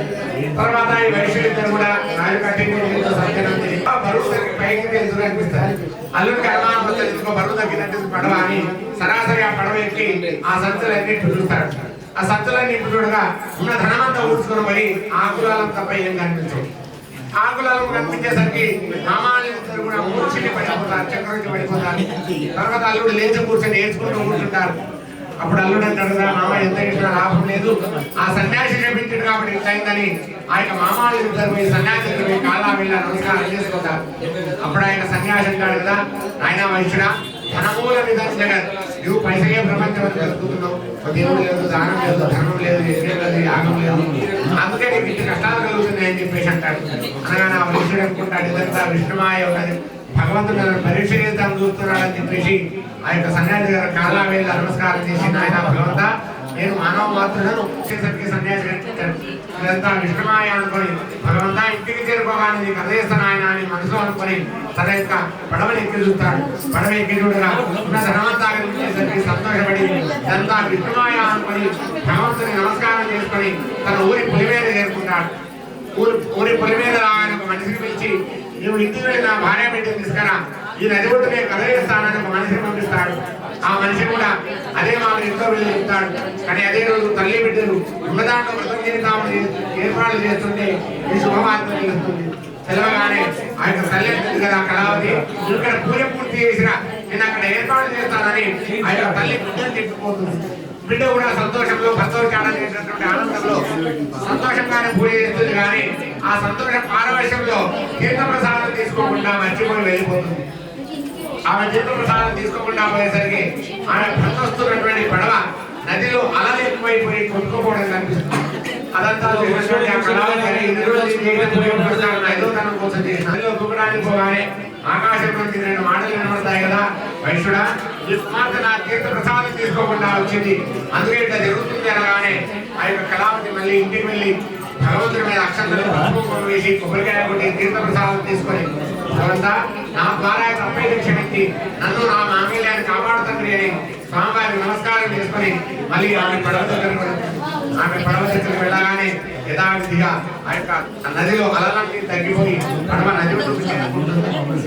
తర్వాత ఈ వైశ్యులిద్దరు కూడా రాజు కట్టింగ్ సత్యనంది బరువు తగ్గి పైకి తెలుసు అనిపిస్తారు. అల్లుడికి అనుమానం ఎందుకో బరువు తగ్గినట్టు పడవ అని సరాసరి ఆ పడవ ఎక్కి ఆ సంచులన్నీ చూస్తాడు. ఆ సంచులన్నీ చూడగా ఉన్న ధనమంతా ఊడ్చుకొని పోయి ఆకులాలం తప్ప ఏం కనిపించదు. ఆకులాలం కనిపించేసరికి మామాలిద్దరు కూడా మూర్చిని పడిపోతారు, చక్రంకి పడిపోతారు. తర్వాత అల్లుడు లేచి కూర్చొని నేర్చుకుంటూ కూర్చుంటారు. అప్పుడు అల్లుడు అంటాడు, మామ ఎంత ఇచ్చినా లాభం లేదు, ఆ సన్యాసి చెప్పించాడు కాబట్టి ఇంత అయిందని ఆ యొక్క మామాలిద్దరు పోయి సన్యాసి పోయి కాళ్ళ వెళ్ళ నమస్కారం చేసుకుంటారు. అప్పుడు ఆయన సన్యాసి అంటాడు కదా, ఆయన వైశ్యుడా ధనమూల విధానం జగన్, నువ్వు పైసలే ప్రపంచం అని తెలుసుకుంటున్నావు, దేవుడు లేదు, దానం లేదు, ధర్మం లేదు, యజ్ఞం లేదు, యాగం లేదు, అందుకే నీకు ఇంటి కష్టాలు కలుగుతున్నాయి అని చెప్పేసి అంటాడు. అనగానే ఆ వైశ్యుడు అనుకుంటాడు, ఇదంతా విష్ణుమాయ ఉన్నది, భగవంతుడు నన్ను పరీక్ష చేద్దాం చూస్తున్నాడని చెప్పేసి ఆ యొక్క సన్యాసి గారు కాళ్ళ వెళ్ళి నమస్కారం చేసి, నాయన భగవంతా నేను మానవ మాత్రులను వచ్చేసరికి సన్యాసి కనిపించాడు, ఇదంతా విష్ణుమాయ అనుకొని భగవంతా ఇంటికి చేరుకోగానే నీకు అదేస్తాను ఆయన అని మనసులో అనుకొని తన యొక్క పడవని ఎక్కి చూస్తాడు. పడవ ఎక్కి చూడగా ఉన్న ధనవంతా కనిపించేసరికి సంతోషపడి ఇదంతా విష్ణుమాయ అనుకొని భగవంతుని నమస్కారం చేసుకొని తన ఊరి పులిమేర చేరుకుంటాడు. ఊరి పులిమేర ఆయన ఒక మనిషిని పిలిచి, నువ్వు ఇంటికి వెళ్ళి నా భార్య బిడ్డను తీసుకురా, ఈ నది ఒడ్డు నేను కదలిస్తానని ఒక మనిషిని పంపిస్తాడు. ఆ మనిషి కూడా అదే మాట ఎంతో వెళ్ళి చెప్తాడు. కానీ అదే రోజు తల్లి బిడ్డలు ఉన్నదాంట్లో వ్రతం చేద్దామని ఏర్పాట్లు చేస్తుంటే ఈ శుభవార్త తెలుస్తుంది. తెలవగానే ఆ యొక్క తల్లి అంటుంది కదా కళావతి, ఇక్కడ పూజ పూర్తి చేసినా నేను అక్కడ ఏర్పాటు చేస్తానని ఆ యొక్క తల్లి బిడ్డను తిప్పిపోతుంది. బిడ్డ కూడా సంతోషంలో భర్తకి ఆనందించినటువంటి ఆనందంలో సంతోషంగానే పూజ చేస్తుంది. కానీ ఆ సంతోషం పారవశ్యంలో తీర్థప్రసాదం తీసుకోకుండా మర్చిపోయి వెళ్ళిపోతుంది. ఆమె తీర్థప్రసాదం తీసుకోకుండా పోయేసరికి ఆమె భర్త వస్తున్నటువంటి పడవ నదిలో అలలు ఎక్కువైపోయి కొట్టుకోవడం కనిపిస్తుంది. అదంతా చూసినటువంటి ఆ కళావతి ఐదో తనం కోసం చేసిన నదిలో దూకడానికి పోగానే ఆకాశం నుంచి 2 మాటలు వినబడతాయి కదా, వైశ్యుడా ఈ కుమార్తె నా తీర్థ ప్రసాదం తీసుకోకుండా వచ్చింది, అందుకే ఇట్లా జరుగుతుంది అనగానే ఆ యొక్క కళావతి మళ్ళీ ఇంటికి వెళ్ళి భగవంతుడి మీద అక్షంతలు వేసి కొబ్బరికాయ కొట్టి తీర్థ ప్రసాదం తీసుకొని భగవంతా నా ద్వారా తప్పైతే క్షమించి నన్ను నా మాంగళ్యాన్ని కాపాడుతండి అని స్వామివారికి నమస్కారం చేసుకొని మళ్ళీ ఆమె పడవ దగ్గరికి వెళ్ళగానే యథావిధిగా ఆ యొక్క నదిలో అలలన్నీ తగ్గిపోయి పడవ నది ఉంటుంది.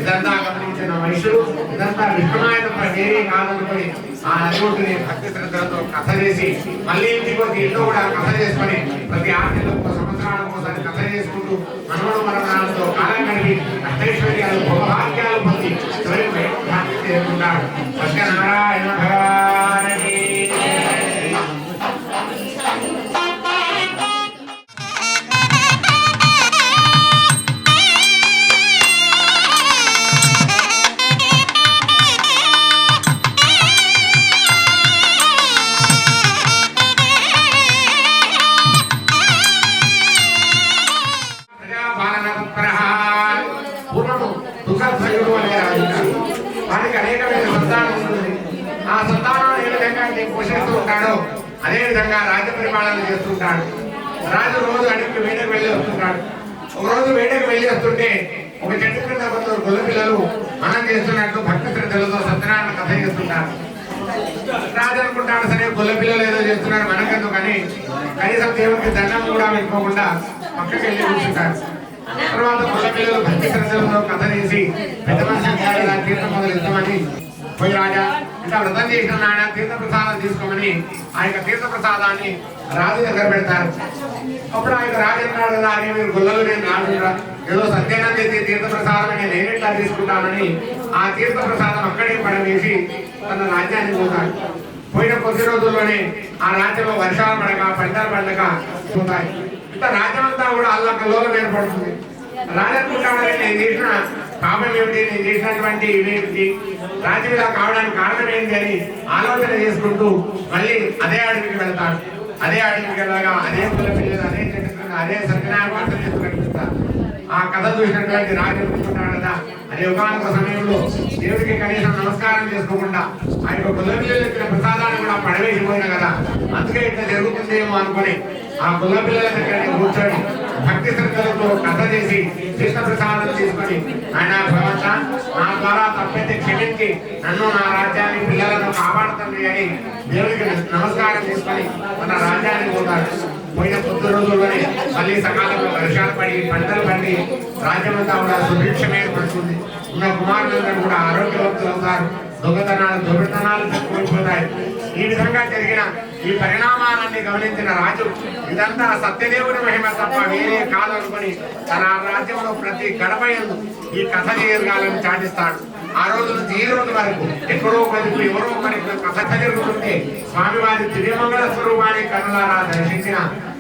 ఇదంతా గమనించిన వైశ్యుడు ఇదంతా విష్ణుమాయ తప్ప వేరే కాదనుకొని ఆ నది ఒడ్డుని భక్తి శ్రద్ధలతో కథ చేసి మళ్ళీ ఇంటికి వచ్చి ఇల్లు కూడా కథ చేసుకొని ప్రతి 6 నెలలకు సంవత్సరాల కోసం కథ చేసుకుంటూ మనవడు మరణాలతో కాలం గడిపి అష్టైశ్వర్యాలు భోగభాగ్యాలు పొంది చివరికి చేరుకుంటాడు. సత్యనారాయణ భగవానికి వారికి అనేకమైన సంతానం ఉంటుంది. ఆ సంతానం ఏ విధంగా పోషిస్తూ ఉంటాడో అదే విధంగా రాజ్య పరిపాలన చేస్తుంటాడు. రాజు రోజు అడిగి వేటకు వెళ్ళి వస్తుంటాడు. ఒక రోజు వేటకు వెళ్ళి వస్తుంటే ఒక చెట్టు కింద కొందరు గొల్ల పిల్లలు మనం చేస్తున్నట్టు భక్తి శ్రద్ధలతో సత్యనారాయణ కథ చేస్తుంటారు. రాజు అనుకుంటాడు సరే గొల్ల పిల్లలు ఏదో చేస్తున్నారు మనకెందుకు అని కనీసం దేవుడికి దండం కూడా పెట్టుకోకుండా పక్కకి వెళ్ళి కూర్చుంటారు. తర్వాత గొల్ల పిల్లలు భక్తి శ్రద్ధలతో కథ చేసి పెద్ద మనిషి తీర్థం మొదలు ఇద్దామని పోయి రాజా ఇంకా వ్రతం చేసిన నాయన తీర్థ ప్రసాదం తీసుకోమని ఆ యొక్క తీర్థ ప్రసాదాన్ని రాజు దగ్గర పెడతారు. అప్పుడు ఆ యొక్క రాజు అంటాడు కదా అని మీరు గొల్లలు నేను రాజు ఏదో సత్యానం చేసి తీర్థ ప్రసాదం నేను ఎట్లా తీసుకుంటానని ఆ తీర్థ ప్రసాదం అక్కడే పడవేసి తన రాజ్యాన్ని పోతాడు. పోయిన కొద్ది రోజుల్లోనే ఆ రాజ్యంలో వర్షాలు పడక పంటలు పండక పోతాయి. ఇంత రాజ్యం అంతా కూడా అల్లకల్లోలం ఏర్పడుతుంది. రాజనుకుంటామని నేను చేసిన పాపం ఏమిటి, నేను చేసినటువంటి ఇవేమిటి, రాజ్యం ఇలా కావడానికి కారణం ఏంటి అని ఆలోచన చేసుకుంటూ మళ్ళీ అదే అడవికి వెళ్తాడు. అదే అడవికి వెళ్ళగా అదే పిల్లలు అదే చెట్టు అదే సత్యనారాయణ కనిపిస్తారు. ఆ కథ చూసినటువంటి రాజు అనుకుంటున్నాడు కదా అది ఒకనొక సమయంలో దేవుడికి కనీసం నమస్కారం చేసుకోకుండా ఆ యొక్క గుల్లపిల్లలు ఇచ్చిన ప్రసాదాన్ని కూడా పడవేసిపోయిన కదా, అందుకే ఇట్లా జరుగుతుందేమో అనుకుని ఆ గుల్లపిల్లల దగ్గర కూర్చొని భక్తి శ్రద్ధలతో కథ చేసి తీర్థ ప్రసాదం తీసుకొని ఆయన భగవంత నా ద్వారా తప్పైతే క్షమించి నన్ను నా రాజ్యాన్ని పిల్లలను కాపాడుతుంది అని దేవుడికి నమస్కారం చేసుకొని మన రాజ్యానికి పోతాడు. పోయిన కొద్ది రోజుల్లోనే మళ్ళీ సకాలంలో వర్షాలు పడి పంటలు పండి రాజ్యమంతా కూడా సుభిక్షం ఏర్పడుతుంది. ఉన్న కుమారులందరూ కూడా ఆరోగ్యవంతులు అవుతారు. దొంగతనాలు కోల్పోతాయి. ఈ విధంగా జరిగిన ఈ పరిణామాలన్నీ గమనించిన రాజు ఇదంతా సత్యదేవుని మహిమ తప్ప వేరే కాదనుకొని తన రాజ్యంలో ప్రతి గడప యందు ఈ కథ జరగాలని చాటిస్తాడు. ఆ రోజు నుంచి ఈ రోజు వరకు ఎక్కడో మనకు ఎవరో మనకు కథ జరుగుతుంటే స్వామివారి దివ్యమంగళ స్వరూపాన్ని కనులారా దర్శించిన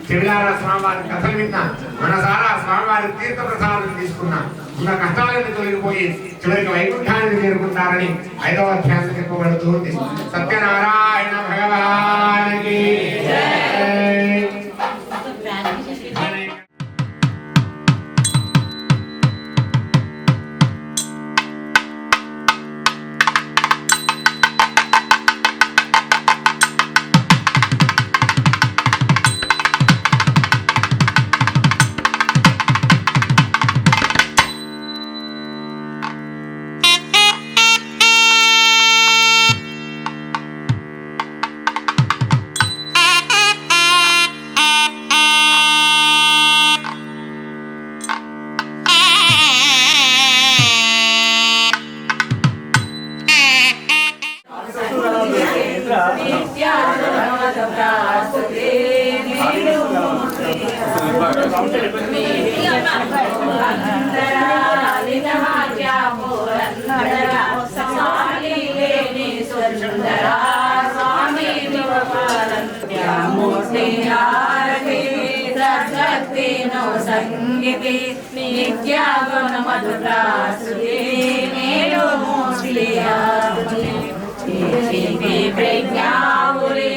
చెవిలారా స్వామివారి కథలు విన్నా మనసారా స్వామివారి తీర్థ ప్రసాదం తీసుకున్నా ఉన్న కష్టాలను తొలగిపోయి చివరికి వైకుంఠానికి చేరుకుంటారని 5వ అధ్యాయం చెప్పబడుతుంది. సత్యనారాయణ భగవానికి సంగీతి నిత్యాగుణ మధురాసుదే మేలు మోస్లియా ప్రజ్ఞావురి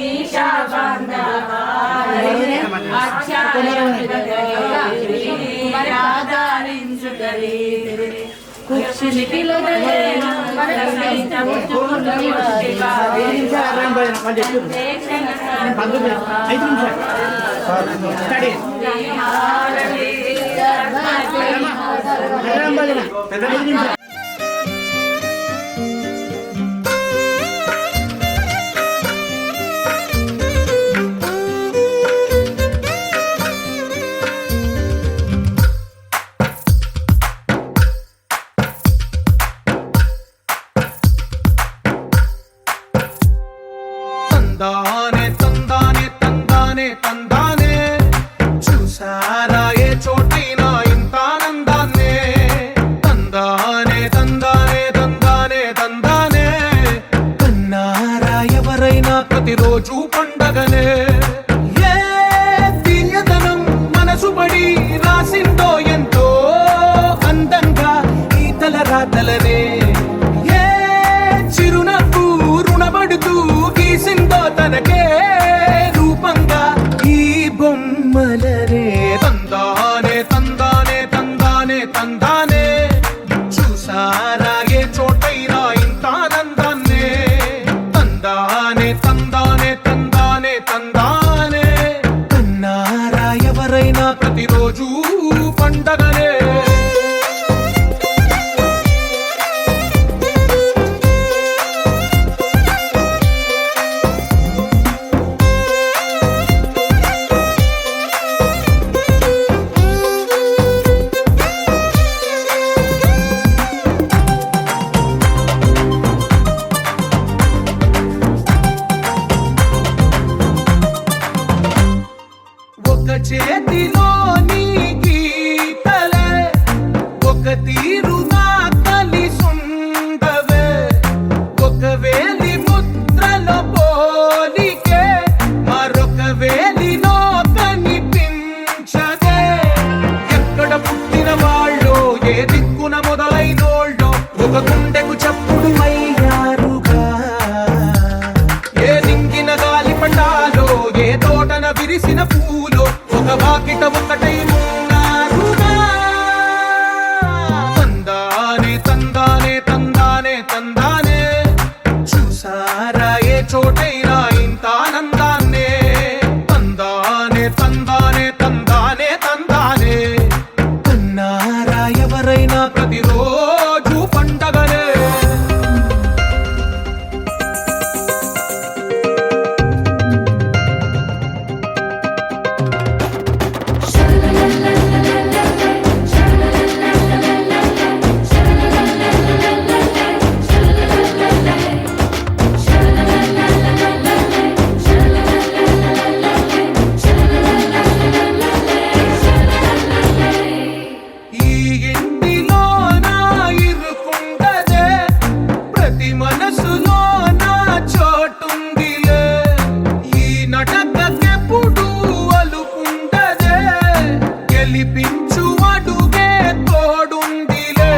ఈశా బంధారించుకరి కుక్షిని పిలువ తందానే తందానే తందానే తందానే చూసారా ఏ చోటైనా ఇంత ఆనందాన్నే తందానే తందానే తందానే తందానే కన్నారా ఎవరైనా ప్రతిరోజు పండగనే ఏ తీయదనం మనసు పడి రాసిందో ఎంతో అందంగా ఈ తల రాతలనే ఏ చిరునవ్వు రుణపడుతూ గీసిందో తనకే రూపంగా ఈ బొమ్మలనే తందానే తందానే తందానే తందానే చూసారా ఏ చోటైనా ఇంత ఆనందాన్నే తందానే తందానే తందానే తందానే కన్నారా ఎవరైనా ప్రతిరోజు పండగనే ఒక చేతిలో నీ గీతలే ఒక తీరుగా కలిసుండవే ఒక వేలి ముద్రలో పోలికే మరొక వేలిలో కనిపించదే ఎక్కడ పుట్టిన వాళ్ళో ఏ దిక్కున మొదలైనోళ్ళో ఒక గుండెకు చప్పుడు అయ్యారుగా ఏ నింగిన గాలి పటాలో ఏ తోటన విరిసిన పూలో ఒక వాకిట ఒకటై ఉన్నారుగా తందానే తందానే తందానే తందానే చూసారా ఏ చోటైనా ఇంత ఆనందాన్నే తందానే తందానే తందానే తందానే కన్నారా ఎవరైనా ప్రతిరోజు పండగనే ఈ ఇంటిలో నా ఇరుకుండదే ప్రతి మనసులో నా చోటుందిలే ఈ నటకెప్పుడు అలుకుండదే గెలిపించు అడుగే తోడుందిలే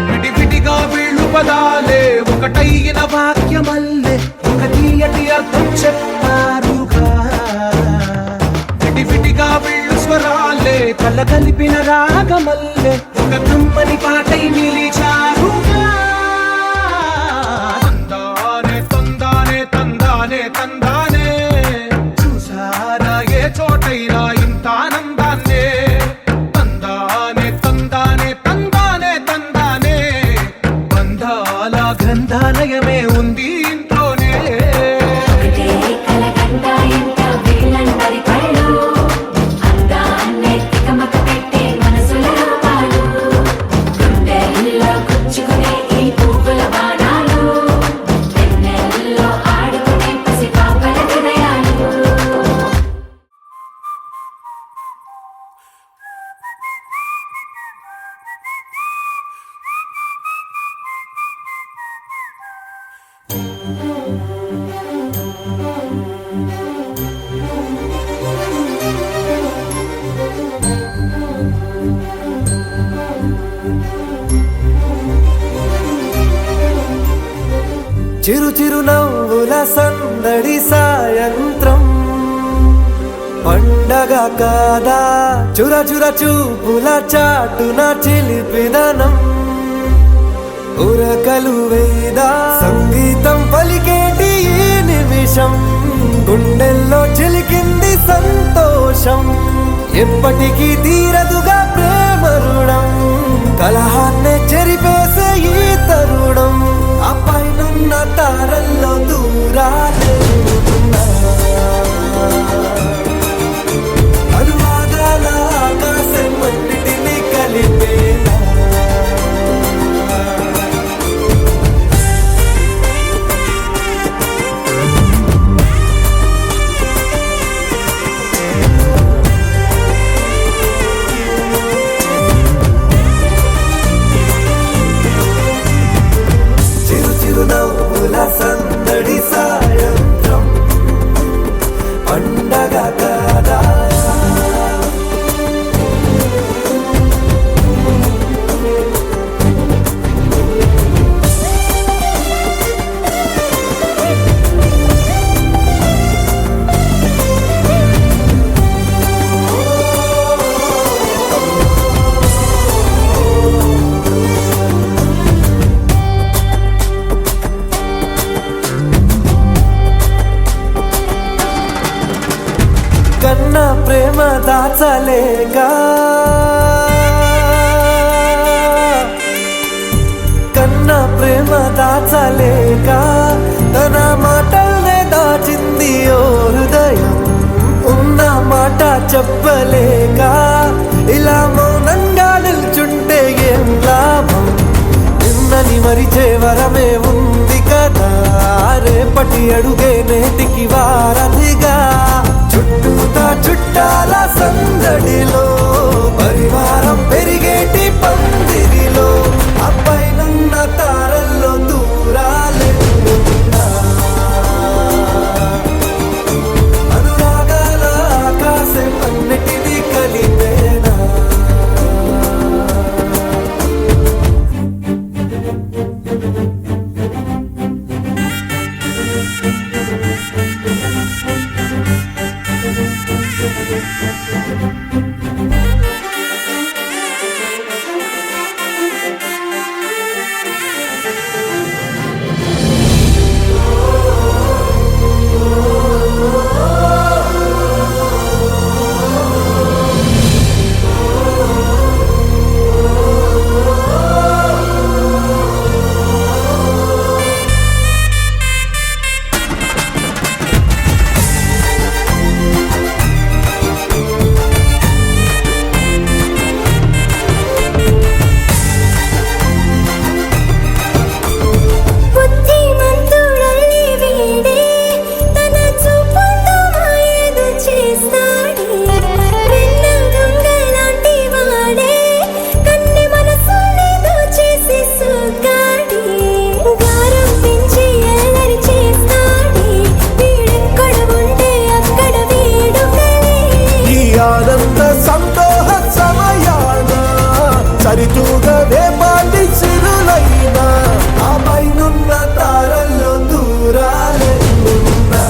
విడివిడిగా వీళ్ళు పదాలే ఒకటైన వాక్యమల్లే ఒక తీయటి అర్థం చెప్పారుగా విడివిడిగా వీళ్ళు స్వరాలే కల కలిపిన రాగమల్లే ఒక కమ్మని పాటై నిలిచారుగా తందానే తందానే తందానే తందానే చూసారా ఏ చోటైనా ఇంత ఆనందాన్నే తందానే తందానే తందానే తందానే బంధాల గ్రంథాలయమే ఉంది ఇంట్లోనే చిరు చిరు నవ్వుల సందడి సాయంత్రం పండగ కాదా చుర చుర చూపుల చాటున చిలిపిదనం ఉరకలు వేదా సంగీతం పలికేటి ఈ నిమిషం గుండెల్లో చిలికింది సంతోషం ఎప్పటికీ తీరదుగా ప్రేమ రుణం కలహాన్నే చెరిపేసే ఈ తరుణం అపైనున్న తారల్లో దూరాలే అనువాదాల ఆకాశం అన్నిటినీ కలిపేలా చిరునవ్వుల సందడి సాయంత్రం పండగ కదా కన్నా ప్రేమ దాచలేక కన్నా ప్రేమ దాచలేక తన మాటల్నే దాచింది ఓ హృదయం ఉన్న మాట చెప్పలేక ఇలా మౌనంగా నిల్చుంటే ఏం లాభం నిన్నని మరిచే వరమే ఉంది కదా రేపటి అడుగే నేటికి వారధిగా చుట్టూతా చుట్టాల సందడిలో పరివారం పెరిగేటి పందిరిలో అపైనున్న తారల్లో దూరాలెన్నున్నా అనురాగాల ఆకాశం అన్నిటినీ కలిపేనా సరితూగవే పాటి సిరులైనా ఆ పైనున్న తారల్లో దూరాలెన్నున్నా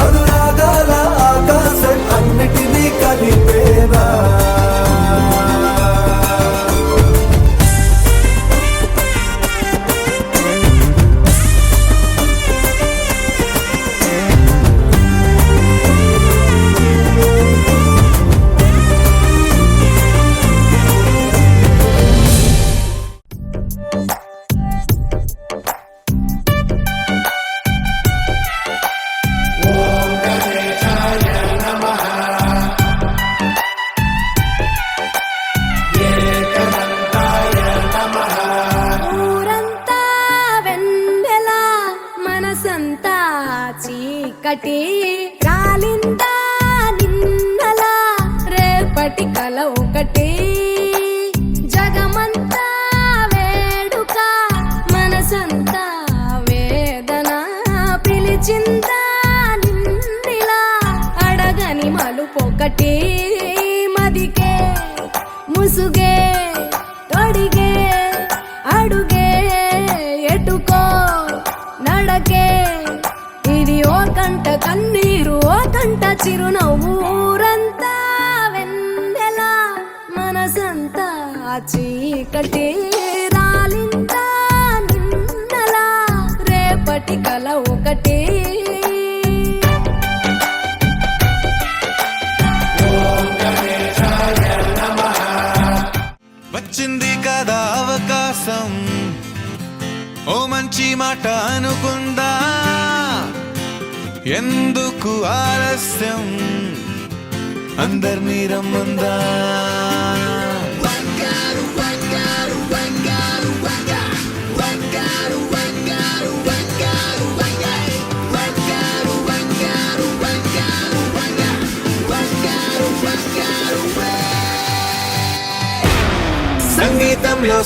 అనురాగాల ఆకాశం అన్నిటినీ కలిపేనా చీకటి రాలిందా నిన్నలా రేపటి కల ఒకటి జగమంతా వేడుక మనసంతా వేదన పిలిచిందా నిందిలా అడగని మలుపొకటి మదికే ముసుగే తొడిగే అడుగే ఎటుకో నడకే ఇది ఓ కంట కన్నీరు ఓ కంట చిరునవ్వు ఊరంతా వెన్నెల మనసంతా చీకటి రాలిందా నిన్నలా రేపటి కల ఒకటి వచ్చింది కదా అవకాశం ఓ మంచి మాట అనుకుందా ఎందుకు ఆలస్యం అందర్నీ రమ్మందా సంగీతంలో